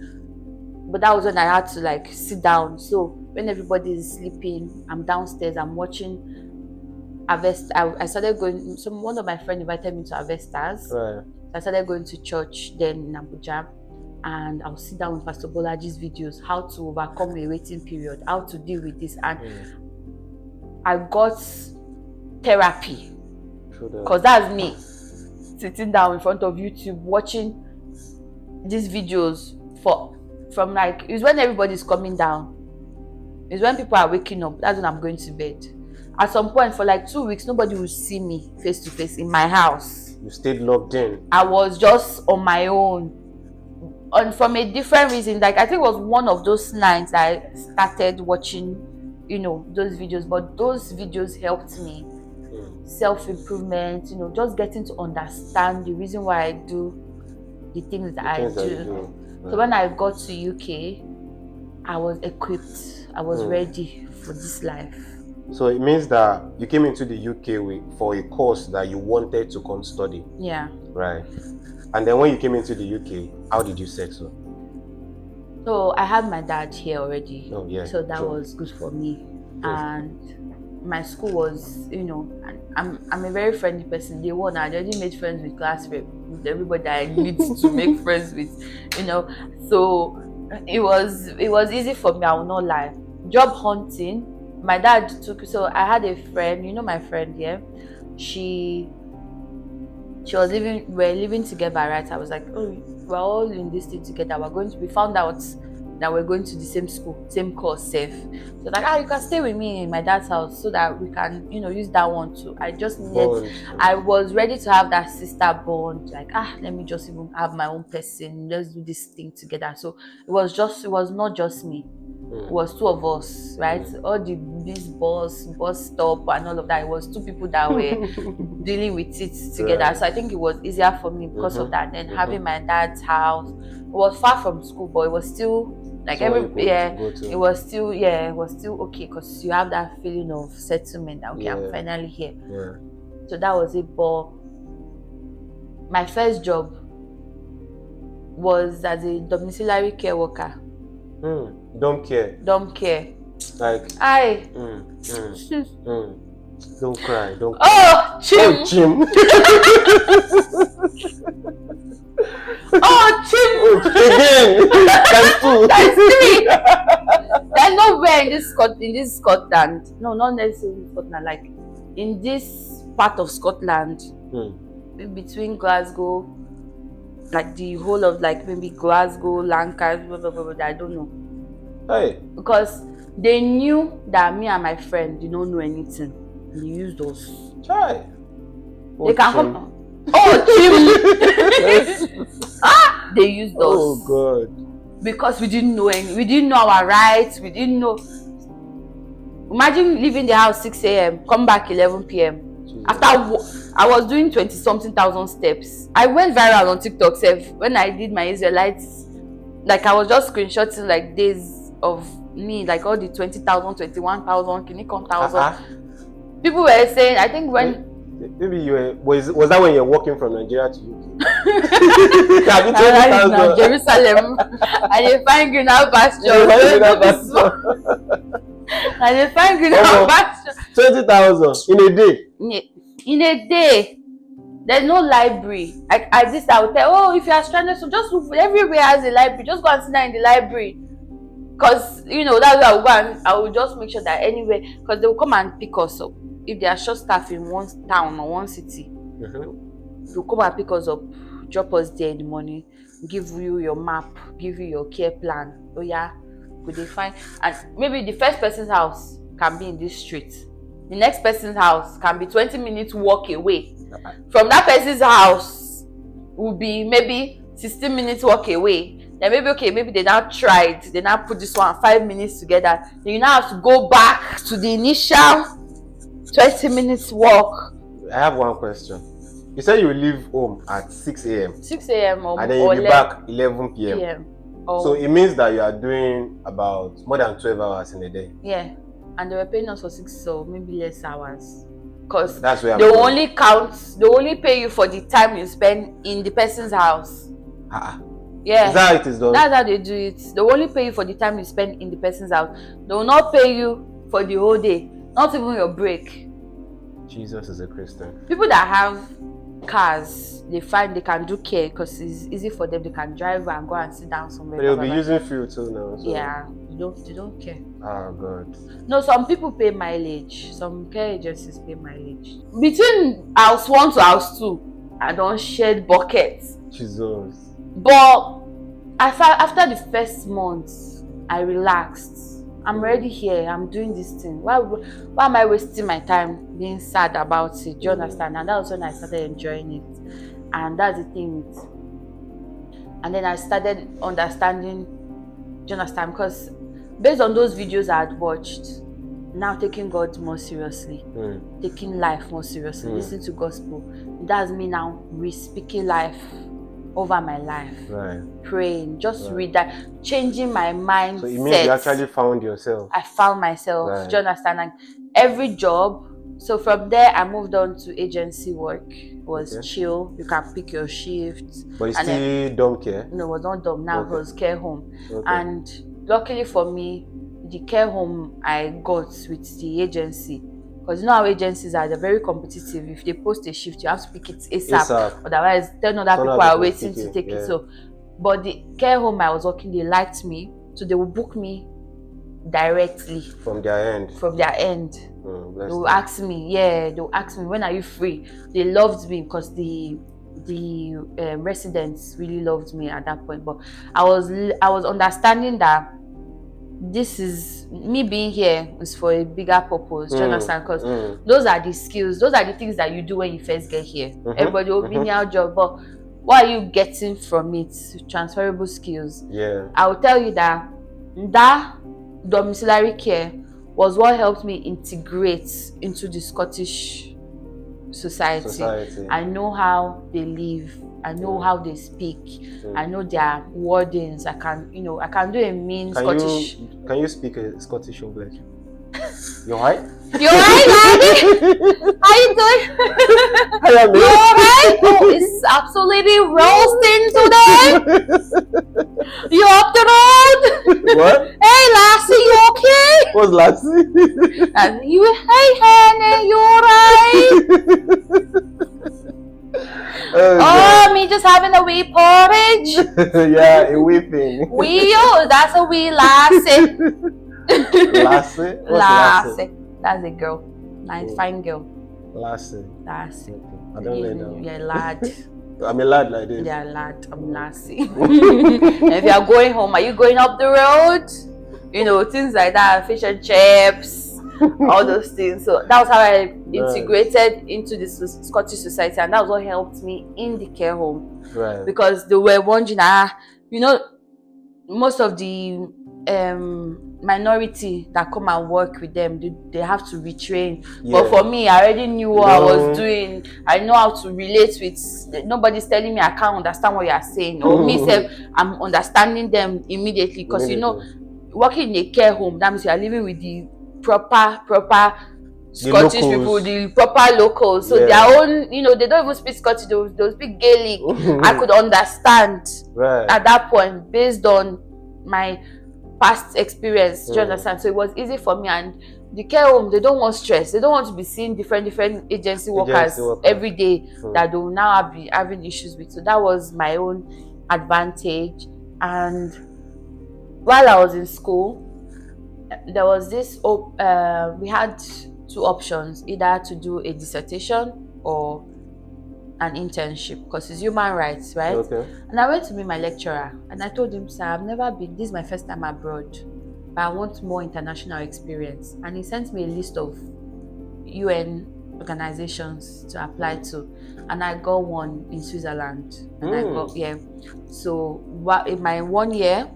But that was when I had to like sit down. So when everybody is sleeping, I'm downstairs. I'm watching I started going. One of my friends invited me to Avestas. Right. I started going to church then in Abuja, and I'll sit down with Pastor Bolaji's videos, how to overcome a waiting period, how to deal with this, and I got therapy because that's me sitting down in front of YouTube watching these videos from like it's when everybody's coming down, it's when people are waking up. That's when I'm going to bed. At some point, for like 2 weeks, nobody would see me face to face in my house. You stayed locked in. I was just on my own. And from a different reason, like I think it was one of those nights I started watching, those videos. But those videos helped me. Self-improvement, just getting to understand the reason why I do the things that I do. So when I got to UK, I was equipped. I was ready for this life. So it means that you came into the UK for a course that you wanted to come study. Yeah. Right. And then when you came into the UK, how did you settle? So I had my dad here already. Oh, yeah. So that was good for me. And my school was, I'm a very friendly person. Day one, I already made friends with with everybody that I need to make friends with, So it was easy for me, I will not lie. Job hunting. My dad so I had a friend, my friend here. She was we're living together, right? I was like, oh, we're all in this thing together. We found out that we're going to the same school, same course, safe. So like, you can stay with me in my dad's house so that we can, use that one too. I was ready to have that sister bond, like, let me just even have my own person. Let's do this thing together. So it was not just me. It was two of us, right? All this bus stop and all of that. It was two people that were dealing with it together. Right. So I think it was easier for me because of that. Then having my dad's house, it was far from school, but it was still like it was still okay because you have that feeling of settlement that I'm finally here. Yeah. So that was it. But my first job was as a domiciliary care worker. Dumb care. Like Don't cry. Oh, Chim. Oh, Chim. Again. That's three. There's nowhere in this Scotland. No, not necessarily in Scotland. Like in this part of Scotland, between Glasgow, like the whole of like maybe Glasgow, Lancaster, blah, blah, blah, blah, I don't know. Hey. Because they knew that me and my friend did not know anything. They used us. Chai. They can come. Oh, Jim. They used us. Oh God. Because we didn't know we didn't know our rights. We didn't know. Imagine leaving the house 6 a.m. come back 11 p.m. After I was doing 20-something thousand steps. I went viral on TikTok when I did my Israelites. Like I was just screenshotting like days of me, like all the 20,000, 21,000, can you come thousand? People were saying, I think when maybe you were was that when you're walking from Nigeria to UK? Jerusalem. And they find greener pasture. And they find greener pasture. 20,000 in a day. In a day. There's no library. I would tell, if you are stranded, so just look, everywhere has a library. Just go and sit down in the library. Because, that's where I will go and I will just make sure that anyway, because they will come and pick us up. If they are short staff in one town or one city, they'll come and pick us up, drop us there in the morning, give you your map, give you your care plan. Oh yeah, could they find? And maybe the first person's house can be in this street. The next person's house can be 20 minutes walk away. From that person's house will be maybe 16 minutes walk away. Then maybe they now tried, they now put this one 5 minutes together. Then you now have to go back to the initial 20 minutes walk. I have one question. You said you will leave home at 6 a.m. 6 a.m. and then you'll be back 11 p.m. So it means that you are doing about more than 12 hours in a day. Yeah, and they were paying us for 6, so maybe less hours. Because that's where they only pay you for the time you spend in the person's house. Yeah. Is that how it is done? That's how they do it. They only pay you for the time you spend in the person's house. They will not pay you for the whole day, not even your break. Jesus is a Christian. People that have cars, they find they can do care because it's easy for them. They can drive and go and sit down somewhere. But they'll be using fuel too now. So. Yeah, they don't care. Oh God. No, some people pay mileage. Some care agencies pay mileage. Between house 1 to house 2, I don't shed buckets. Jesus. But after the first month, I relaxed. I'm already here. I'm doing this thing. Why am I wasting my time being sad about it? Do you understand? And that was when I started enjoying it. And that's the thing. And then I started understanding. Do you understand? Because based on those videos I had watched, now taking God more seriously, taking life more seriously, listening to gospel, that's me now re-speaking life over my life, praying, just read that, changing my mindset. So it means you actually found yourself. I found myself. Do you understand? And every job. So from there, I moved on to agency work. It was chill. You can pick your shifts. But it's still dom care? No, it was not dom. Now it was care home. And luckily for me, the care home I got with the agency, because you know how agencies are, they're very competitive. If they post a shift, you have to pick it ASAP. Otherwise, 10 other people are waiting to take it. So, but the care home I was working, they liked me, so they would book me directly from their end. They will ask me, when are you free? They loved me because the residents really loved me at that point. But I was understanding that this is me being here is for a bigger purpose. Do you understand? Because those are the skills, those are the things that you do when you first get here. Everybody will be in your job, but what are you getting from it? Transferable skills. I will tell you that domiciliary care was what helped me integrate into the Scottish society. I know how they live. I know how they speak. I know their wordings. I can do a mean Scottish. Can you speak a Scottish English? You alright? You alright, laddie? How you doing? You alright? Oh, it's absolutely roasting today. You up the road? What? Hey, Lassie, you okay? What's Lassie? And hey, honey, you alright? Me just having a wee porridge. Yeah, a wee thing. That's a wee lassie. Lassie? Lassie. That's a girl. Nice, fine girl. Lassie. Okay. I don't know. You're a lad. I'm a lad like this. Yeah, lad. I'm Lassie. And if you're going home, are you going up the road? Things like that, fish and chips, all those things. So that was how I integrated into the Scottish society, and that was what helped me in the care home. Because they were wondering, most of the minority that come and work with them, they have to retrain. But for me, I already knew what I was doing. I know how to relate with. Nobody's telling me I can't understand what you are saying, or me self, I'm understanding them immediately. Because working in a care home, that means you are living with the proper Scottish people, the proper locals. So their own, they don't even speak Scottish, they speak Gaelic. I could understand at that point based on my past experience. Do you understand? So it was easy for me. And the care home, they don't want stress. They don't want to be seeing different agency workers every day that they will now be having issues with. So that was my own advantage. And while I was in school, there was this we had 2 options, either to do a dissertation or an internship, because it's human rights, right? And I went to meet my lecturer and I told him, sir, I've never been, this is my first time abroad, but I want more international experience. And he sent me a list of UN organizations to apply to, and I got one in Switzerland. And I got, yeah. So in my 1 year,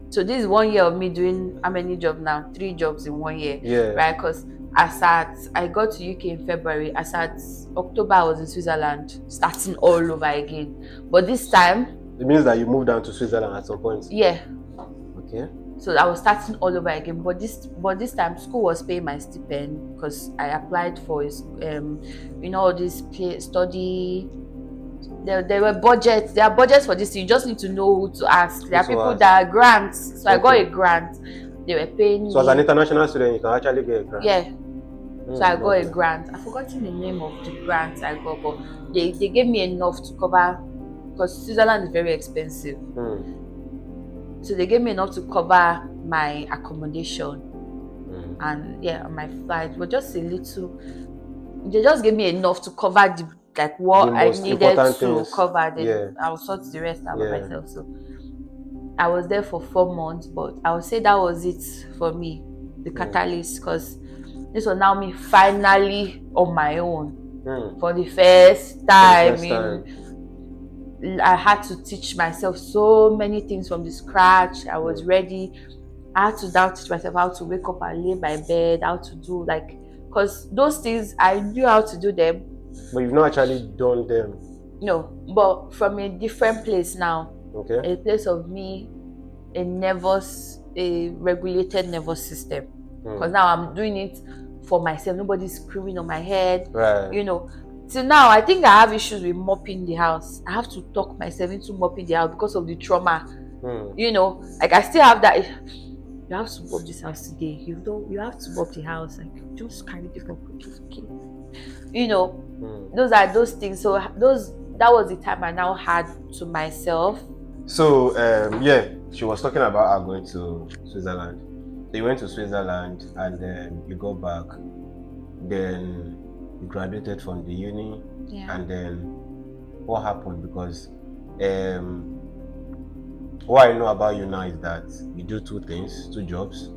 so this is 1 year of me doing how many jobs now? 3 jobs in 1 year. Yeah. Right? Because I got to UK in February. October I was in Switzerland, starting all over again. But this time, it means that you moved down to Switzerland at some point. Yeah. Okay. So I was starting all over again. But this time, school was paying my stipend because I applied for this study. There were budgets. There are budgets for this. You just need to know who to ask. There are people that are grants. So I got a grant. They were paying me. So as an international student, you can actually get a grant. Yeah. So I got a grant. I've forgotten the name of the grant I got, but they gave me enough to cover, because Switzerland is very expensive. So they gave me enough to cover my accommodation and my flight. But just a little. They just gave me enough to cover what I needed to cover. Then I'll sort the rest out by myself. So I was there for 4 months, but I would say that was it for me, the catalyst, because this was now me finally on my own for the first time. I had to teach myself so many things from the scratch. I was ready. I had to now teach myself how to wake up and lay my bed, how to do because those things I knew how to do them. But you've not actually done them. No, but from a different place now. Okay. A place of me, a regulated nervous system. Because now I'm doing it for myself. Nobody's screaming on my head. Right. Till now, I think I have issues with mopping the house. I have to talk myself into mopping the house because of the trauma. I still have that. You have to mop this house today. You have to mop the house. Just carry the phone. Okay. Those are those things. So that was the time I now had to myself. So she was talking about her going to Switzerland. So you went to Switzerland and then you go back. Then you graduated from the uni. Yeah. And then what happened? Because what I know about you now is that you do 2 jobs.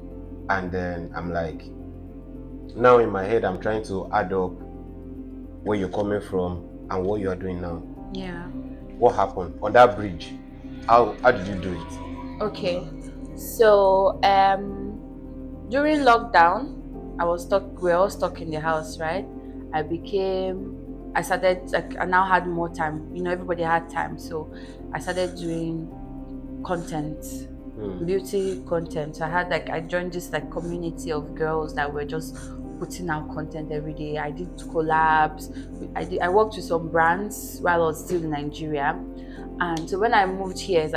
And then I'm like, now in my head I'm trying to add up where you're coming from and what you are doing now. Yeah. What happened on that bridge? How did you do it? Okay. So during lockdown, we were all stuck in the house, right? I now had more time. Everybody had time. So I started doing content, beauty content. So I joined this community of girls that were just putting out content every day. I did collabs. I worked with some brands while I was still in Nigeria. And so when I moved here, it's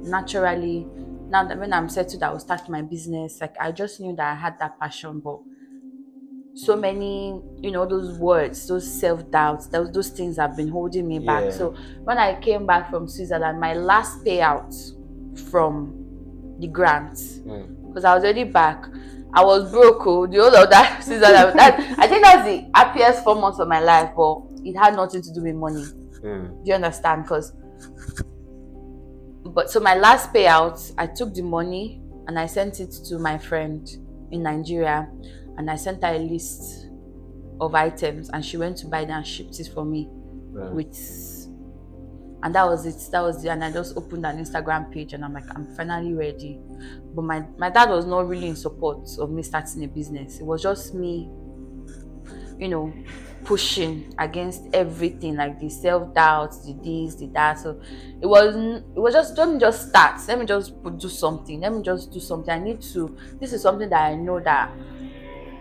naturally, now that when I'm settled, I will start my business. I just knew that I had that passion, but so many, those words, those self-doubts, those things have been holding me back. So when I came back from Switzerland, my last payout from the grant, because I was already back, I was broke. The whole of that Switzerland, I think that's the happiest 4 months of my life, but it had nothing to do with money. Do you understand? So my last payout, I took the money and I sent it to my friend in Nigeria, and I sent her a list of items, and she went to buy them and shipped it for me. And that was it. And I just opened an Instagram page, and I'm like, I'm finally ready. But my dad was not really in support of me starting a business. It was just me, pushing against everything, the self-doubts, the this, the that. So it was just, don't just start. Let me just do something. This is something that I know that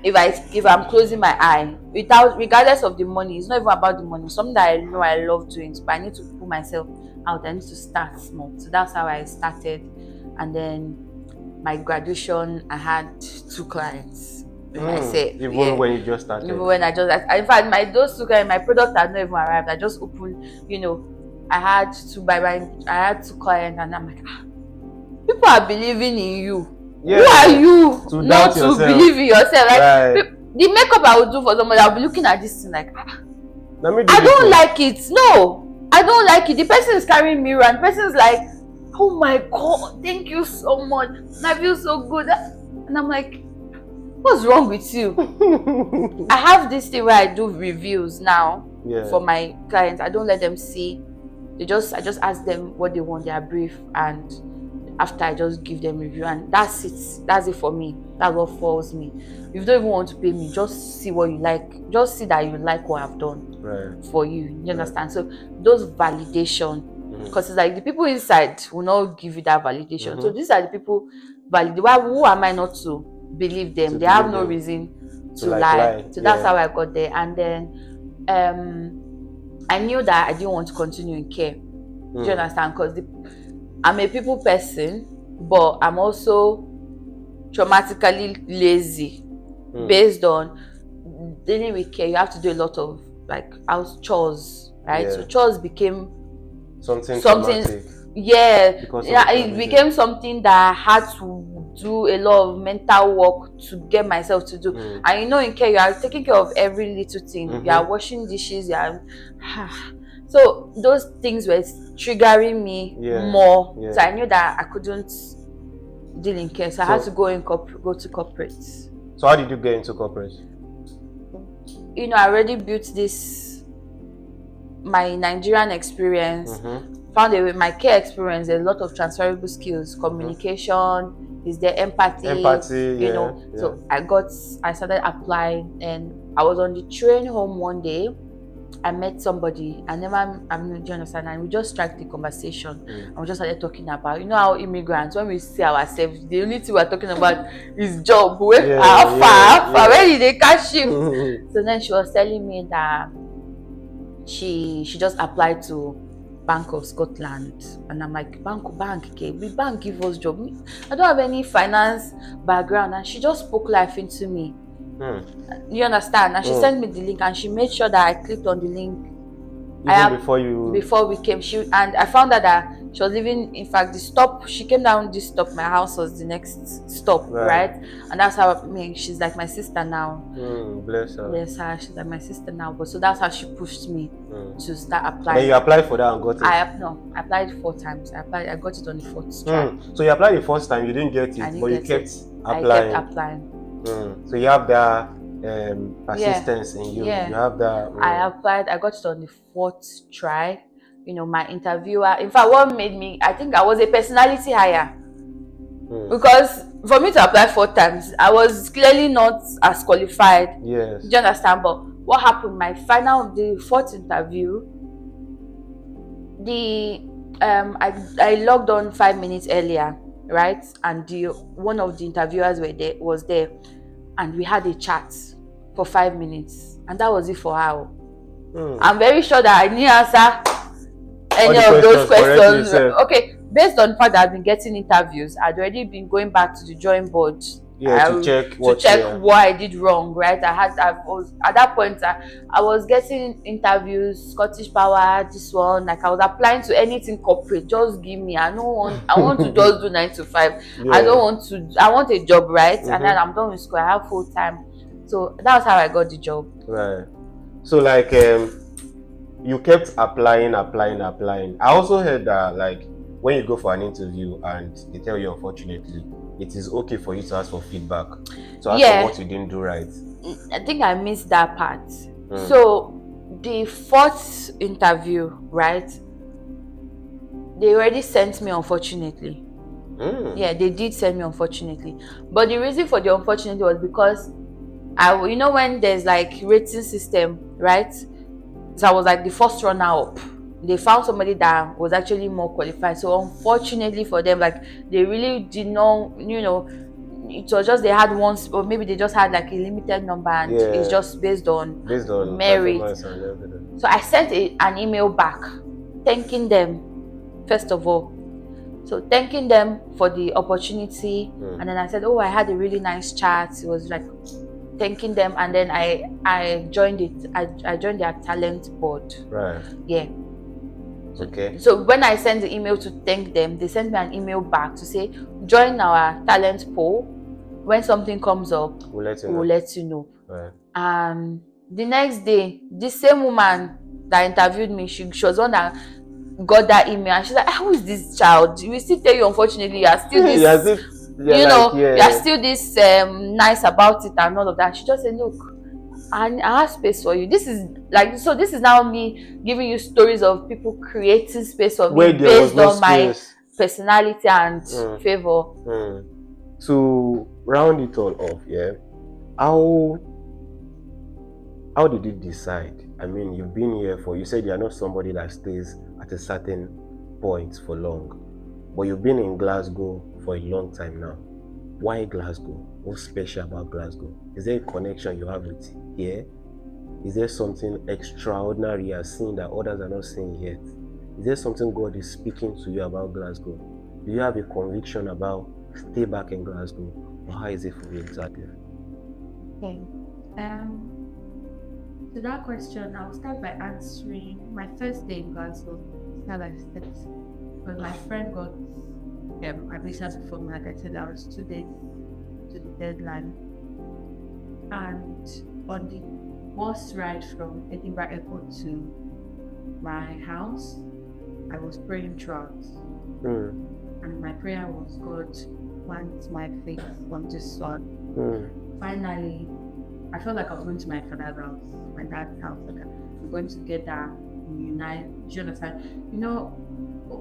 if I'm closing my eye, regardless of the money, it's not even about the money. Something that I know I love doing, but I need to put myself out. I need to start small. So that's how I started. And then my graduation, I had 2 clients. When you just started. Even when in fact, those 2 clients, my product had not even arrived. I just opened. I had 2 clients, and I'm like, people are believing in you. Who are you not to believe in yourself? The makeup I would do for somebody, I'll be looking at this thing like, I don't like it. No, I don't like it. The person is carrying mirror, and the person is like, oh my God, thank you so much. I feel so good. And I'm like, What's wrong with you? I have this thing where I do reviews now for my clients. I don't let them see. I just ask them what they want, their brief, and after I just give them review, and that's it. That's it for me. That's what falls me. If you don't even want to pay me, just see what you like. Just see that you like what I've done for you. You understand? So those validation, because it's like the people inside will not give you that validation. So these are the people validate. Who am I not to believe them? They have no reason to lie. So that's how I got there. And then I knew that I didn't want to continue in care. Do you understand? Because I'm a people person, but I'm also traumatically lazy. Based on dealing with care, you have to do a lot of like house chores, right? So chores became something traumatic. It became something that I had to do a lot of mental work to get myself to do. And you know, in care, you are taking care of every little thing. You are washing dishes, you are so those things were triggering me more. So I knew that I couldn't deal in care, so I had to go to corporate. So how did you get into corporate? You know, I already built my Nigerian experience. Found a way, my care experience, there's a lot of transferable skills, communication, is there empathy, you know. So I started applying, and I was on the train home one day. I met somebody, do you understand? And we just struck the conversation, and we just started talking about, you know, how immigrants, when we see ourselves, the only thing we're talking about is job. How far, where did they catch him? So then she was telling me that she just applied to Bank of Scotland, and I'm like, bank, okay, we bank give us job. I don't have any finance background, and she just spoke life into me. You understand? And she sent me the link, and she made sure that I clicked on the link. Before we came, and I found out that she was living. In fact, she came down this stop. My house was the next stop, right? And that's how she's like my sister now. Bless her. Bless her. She's like my sister now. But so that's how she pushed me to start applying. Then you applied for that and got it. I applied 4 times. I got it on the 4th try. So you applied the first time, you didn't get it, but you kept applying. I kept applying. So you have that persistence in you. You have that. I applied. I got it on the 4th try. You know, my interviewer. In fact, what made me, I think I was a personality hire. Because for me to apply 4 times, I was clearly not as qualified. Yes. Do you understand? But what happened? The 4th interview, I logged on 5 minutes earlier, right? And one of the interviewers was there, and we had a chat for 5 minutes, and that was it for her. I'm very sure that I didn't answer any of those questions. Okay, based on the fact that I've been getting interviews, I'd already been going back to the drawing board. To check what I did wrong, right? at that point I was getting interviews, Scottish Power, this one, like I was applying to anything corporate. Just give me. I want to just do 9 to 5. I want a job, right? And then I'm done with school. I have full time. So that's how I got the job. Right. So like you kept applying. I also heard that like when you go for an interview and they tell you, unfortunately, it is okay for you to ask for feedback. So ask for what you didn't do right. I think I missed that part. So the 4th interview, right? They already sent me, unfortunately. Yeah, they did send me, unfortunately. But the reason for the unfortunately was because you know when there's like rating system, right? So I was like the first runner up. They found somebody that was actually more qualified. So unfortunately for them, like they really did not, you know, it was just they had once, or maybe they just had like a limited number, and it's just based on merit. So I sent an email back thanking them, first of all. So thanking them for the opportunity, and then I said, I had a really nice chat. It was like thanking them, and then I joined it. I joined their talent board. Right. Yeah. Okay. So when I sent the email to thank them, they sent me an email back to say, join our talent pool. When something comes up, we'll let you know. Right. And the next day, this same woman that interviewed me, she was one that got that email, and she's like, who is this child? We still tell you, unfortunately, you are still this you like, know, you are yeah. still this nice about it and all of that. She just said, look, I have space for you. This is like, so this is now me giving you stories of people creating space for Where me there was based no on my space. personality and Mm, favor. mm. To round it all off, yeah. How how did you decide? I mean, you've been here for, you said you're not somebody that stays at a certain point for long, but you've been in Glasgow for a long time now. Why Glasgow? What's special about Glasgow? Is there a connection you have with here? Is there something extraordinary you are seeing that others are not seeing yet? Is there something God is speaking to you about Glasgow? Do you have a conviction about stay back in Glasgow? Or how is it for you exactly? Okay. To that question, I'll start by answering my first day in Glasgow. How I stepped, because my friend got my visa before me. Like I said, I was 2 days to the deadline, and on the bus ride from Edinburgh Airport to my house, I was praying throughout, Mm, and my prayer was, God, plant my faith on this one. mm, Finally, I felt like I was going to my father's house, my dad's house. Like we're going together, unite. Do you understand? You know,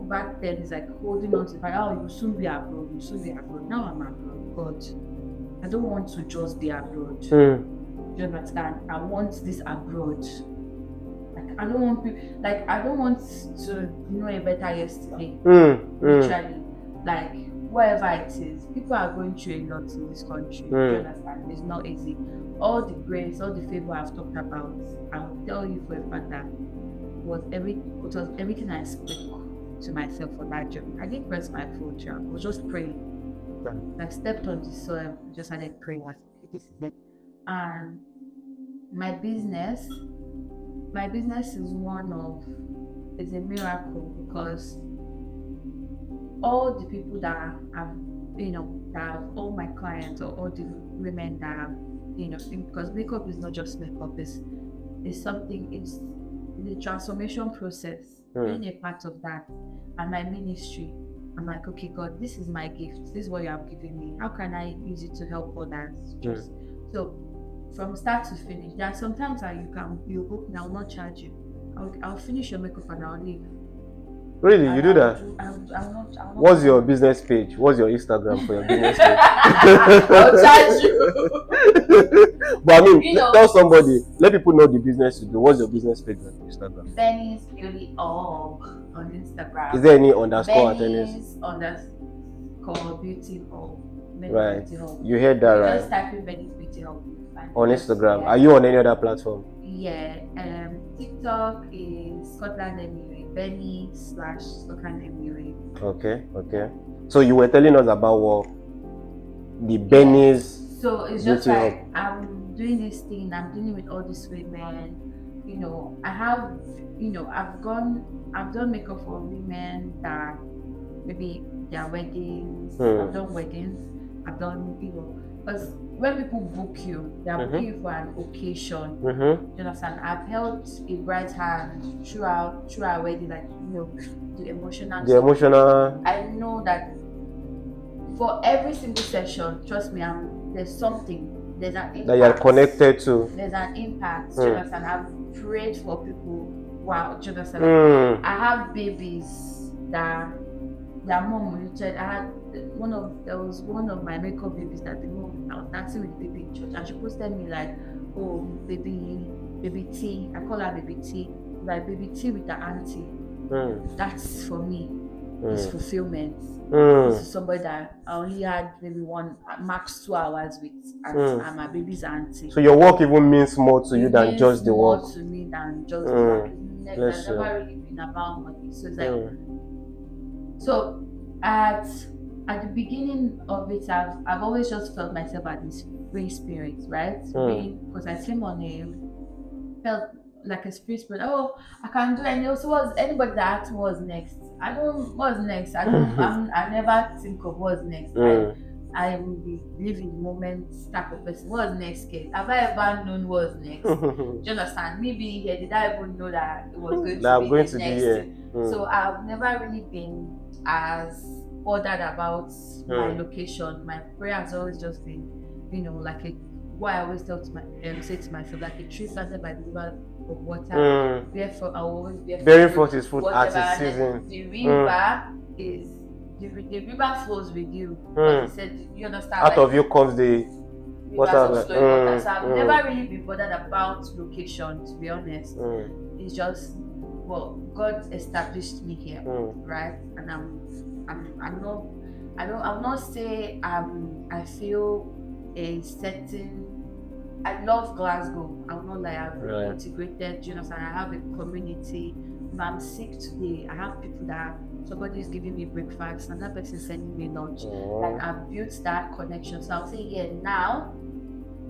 back then it's like holding on to the fact, oh, you'll soon be abroad, you'll soon be abroad. Now I'm abroad. God, I don't want to just be abroad. mm, Do you understand? I want this abroad. Like I don't want people, like I don't want to know a better yesterday. Literally, like wherever it is, people are going through a lot in this country. Do you understand? It's not easy. All the grace, all the favor I've talked about, I will tell you for a fact that it was everything I spoke to myself for that journey. I didn't press my foot, I was just praying. I stepped on the soil, just started praying. And my business, my business is a miracle because all the people that have, that have all my clients or all the women that have, because makeup is not just makeup, it's something, it's the transformation process, being a part of that, and my ministry. I'm like, okay, God, this is my gift. This is what you have given me. How can I use it to help others? Just so from start to finish. There are sometimes that you book and I'll not charge you. I'll finish your makeup and I'll leave. Really, And you do that? I'll not What's your business page? What's your Instagram for your business page? I'll charge you. But I mean, You know, tell somebody, let people know the business you do. What's your business page on Instagram? Benny's Beauty Hub on Instagram. Is there any underscore at any? Benny's underscore Beauty Hub. Benny's Right. Beauty Hub. You heard that, You right? just type in Benny's Beauty Hub. On Instagram. Yeah. Are you on any other platform? Yeah. TikTok is Scotland Emily. Benny/Scotland Emily. Okay. So you were telling us about what the Benny's. So it's just Beauty like Hub. I'm doing this thing, I'm dealing with all these women. I have, I've done makeup for women that maybe their weddings. I've done weddings. I've done, because when people book you, they are booking you for an occasion. You understand? I've held a bride's hand throughout her wedding, like the emotional. The emotional. I know that for every single session, trust me, there's something. There's an impact. That you are connected to. There's an impact. Do you understand? I've prayed for people. Wow, do you understand? I have babies that their mom literally. There was one of my makeup babies that the mom, I was dancing with the baby in church, and she posted me like, oh, baby T. I call her baby T. Like baby T with the auntie. That's for me. It's fulfillment. This is somebody that I only had maybe max 2 hours with, and my baby's auntie. So your work even means more to you than means just the work. More to me than just the work. It's never really been about money. So it's like, so at the beginning of it, I've always just felt myself at this free spirit, right? Because I came on felt like a free spirit. Oh, I can do any. So was anybody that asked what's next? I don't. What's next? I don't. I never think of what's next. I will be living the moment type of person. What's next, kid? Have I ever known what's next? Do you understand? Maybe here did I even know that it was going to be next? So I've never really been as bothered about my location. My prayer has always just been, like what I always say to myself, like a tree planted by the river of water. Therefore, I will always bearing fruit is fruit at whatever. its And then season. the river is the river flows with you. Because he said, you understand? Out like, of you comes the rivers water. of flowing water. So I've never really been bothered about location, to be honest. It's just, well, God established me here, right? And I'll not say I feel a certain. I love Glasgow. I'm not like I've really integrated, and I have a community. If I'm sick today, I have people that somebody is giving me breakfast, and that person is sending me lunch. Like I've built that connection. So I'll say, yeah, now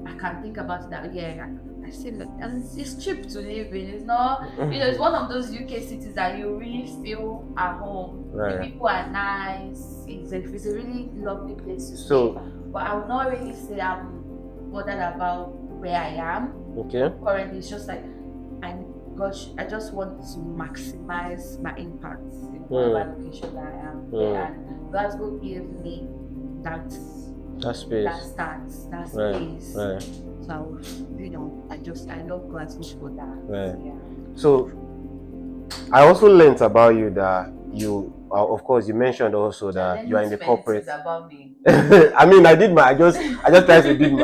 I can think about that. Yeah, I say that, and it's cheap to live in. It's not, it's one of those UK cities that you really feel at home. The people are nice. It's a really lovely place to stay. But I would not really say I'm bothered about where I am. Okay. Currently, it's just like I just want to maximize my impact in whatever location that I am. And Glasgow gave me that space, that start, that space. So I love Glasgow for that. So I also learned about you that you, of course, you mentioned also that you are in the corporate. About me. I mean, I just tried to do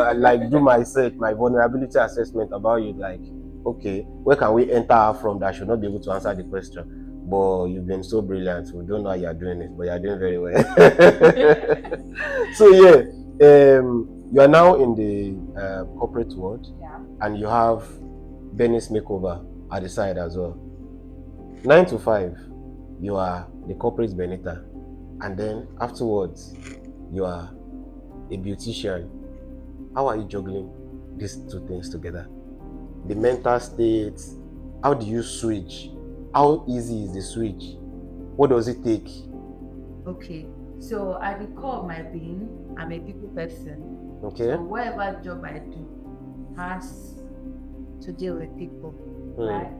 my vulnerability assessment about you. Like, okay, where can we enter from that should not be able to answer the question? But you've been so brilliant. We don't know how you're doing it, but you're doing very well. So you are now in the corporate world, and you have Benny's makeover at the side as well. 9 to 5, you are the corporate Benita, and then afterwards, you are a beautician. How are you juggling these two things together? The mental state, how do you switch? How easy is the switch? What does it take? Okay, so at the core of my being, I'm a people person. Okay. So whatever job I do has to deal with people, right?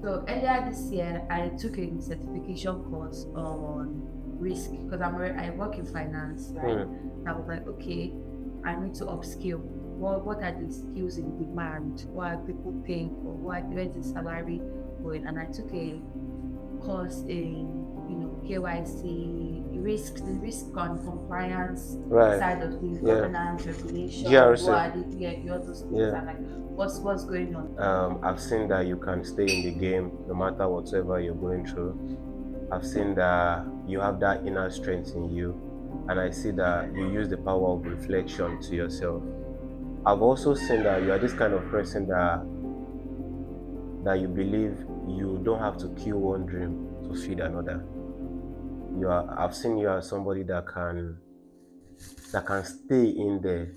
So earlier this year, I took a certification course on risk because I work in finance, right? I was like, okay, I need to upskill. What are the skills in demand? What are people paying for? Where is the salary going? And I took a course in KYC, the risk and compliance side of things, governance, regulation, GRC. All those things. And like, what's going on? I've seen that you can stay in the game no matter whatever you're going through. I've seen that you have that inner strength in you, and I see that you use the power of reflection to yourself. I've also seen that you are this kind of person that you believe you don't have to kill one dream to feed another. I've seen you as somebody that can stay in there,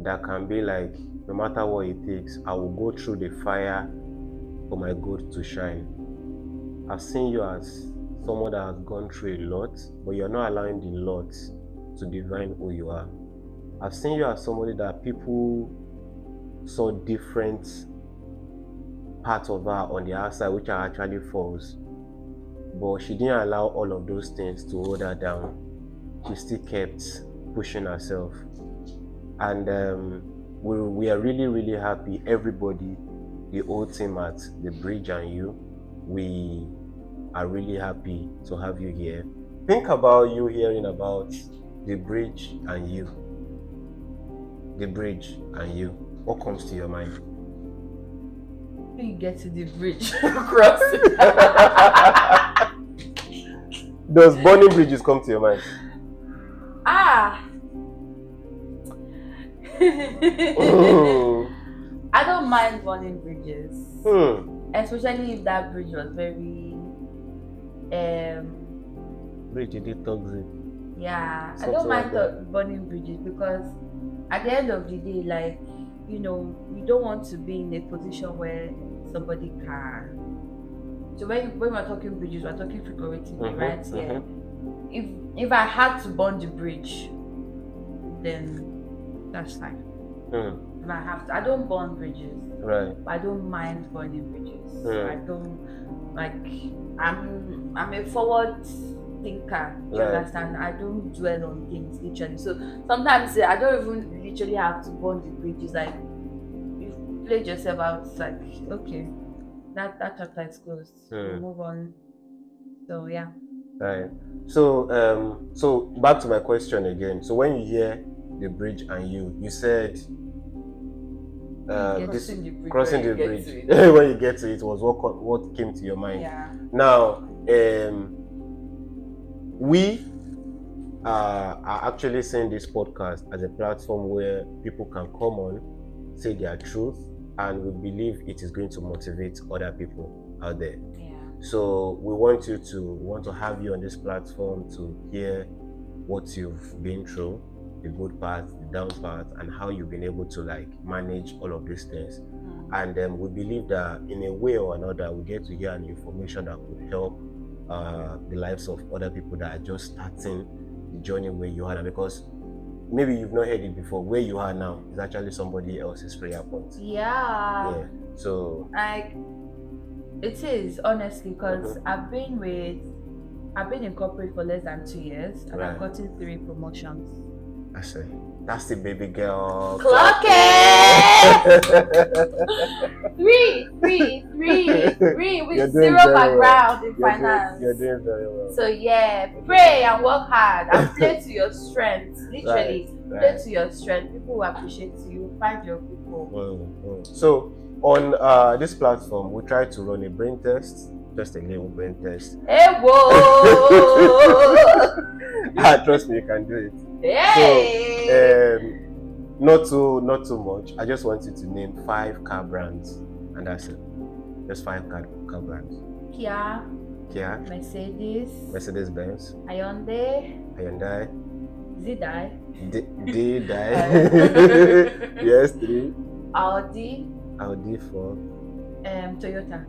that can be like, no matter what it takes, I will go through the fire for my good to shine. I've seen you as someone that has gone through a lot, but you're not allowing the lot to define who you are. I've seen you as somebody that people saw different parts of her on the outside, which are actually false. But she didn't allow all of those things to hold her down. She still kept pushing herself. And we are really, really happy. Everybody, the whole team at The Bridge and you, we are really happy to have you here. Think about you hearing about The Bridge and you. The Bridge and you. What comes to your mind? When you get to the bridge, cross it. Does burning bridges come to your mind? I don't mind burning bridges, especially if that bridge was very bridge toxic. Yeah, I don't mind burning bridges because at the end of the day, like, you don't want to be in a position where somebody can. So when we're talking bridges, we're talking figuratively, right? Yeah. If I had to burn the bridge, then that's fine. If I have to, I don't burn bridges. Right. But I don't mind burning bridges. I don't like. I'm a forward thinker. You Right. understand? I don't dwell on things literally. So sometimes I don't even literally have to burn the bridges. Like you've played yourself out. It's like okay, that chapter is closed. We'll move on. So yeah. Right. So back to my question again. So when you hear the bridge and you said this crossing the bridge when you get to it was what came to your mind. Yeah. Now, we are actually seeing this podcast as a platform where people can come on, say their truth, and we believe it is going to motivate other people out there. Yeah. So we want to have you on this platform to hear what you've been through, the good parts, the down parts, and how you've been able to like manage all of these things. And we believe that in a way or another, we get to hear an information that could help the lives of other people that are just starting the journey where you are now, because maybe you've not heard it before. Where you are now is actually somebody else's prayer point. Yeah. So like it is, honestly, because I've been in corporate for less than 2 years, and I've gotten 3 promotions. I say that's the baby girl. Clock it! 3 with You're 0 background in finance. You're doing very well. So yeah, pray and work hard and play to your strengths. Literally, play to your strength. People will appreciate you. Find your people. So on this platform, we try to run a brain test, just a little brain test. Hey, whoa! Trust me, you can do it. Hey! So, not too much. I just want you to name 5 car brands, and that's it. Just 5 car brands. Kia, Mercedes Benz, Hyundai, Didai, yes, 3, Audi 4, Toyota.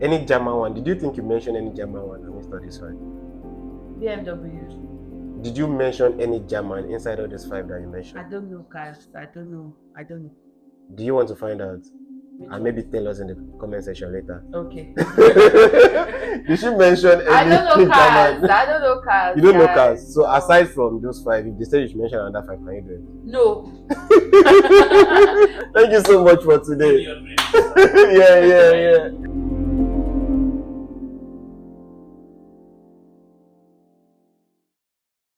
Any German one? Did you think you mentioned any German one? I missed this one. BMW. Did you mention any German inside of these 5 that you mentioned? I don't know, guys. I don't know. Do you want to find out? And maybe tell us in the comment section later. Okay. Did you mention any? I don't know cars. You don't know cars. So aside from those 5, if they say you should mention another 5, can you do it? No. Thank you so much for today. Yeah.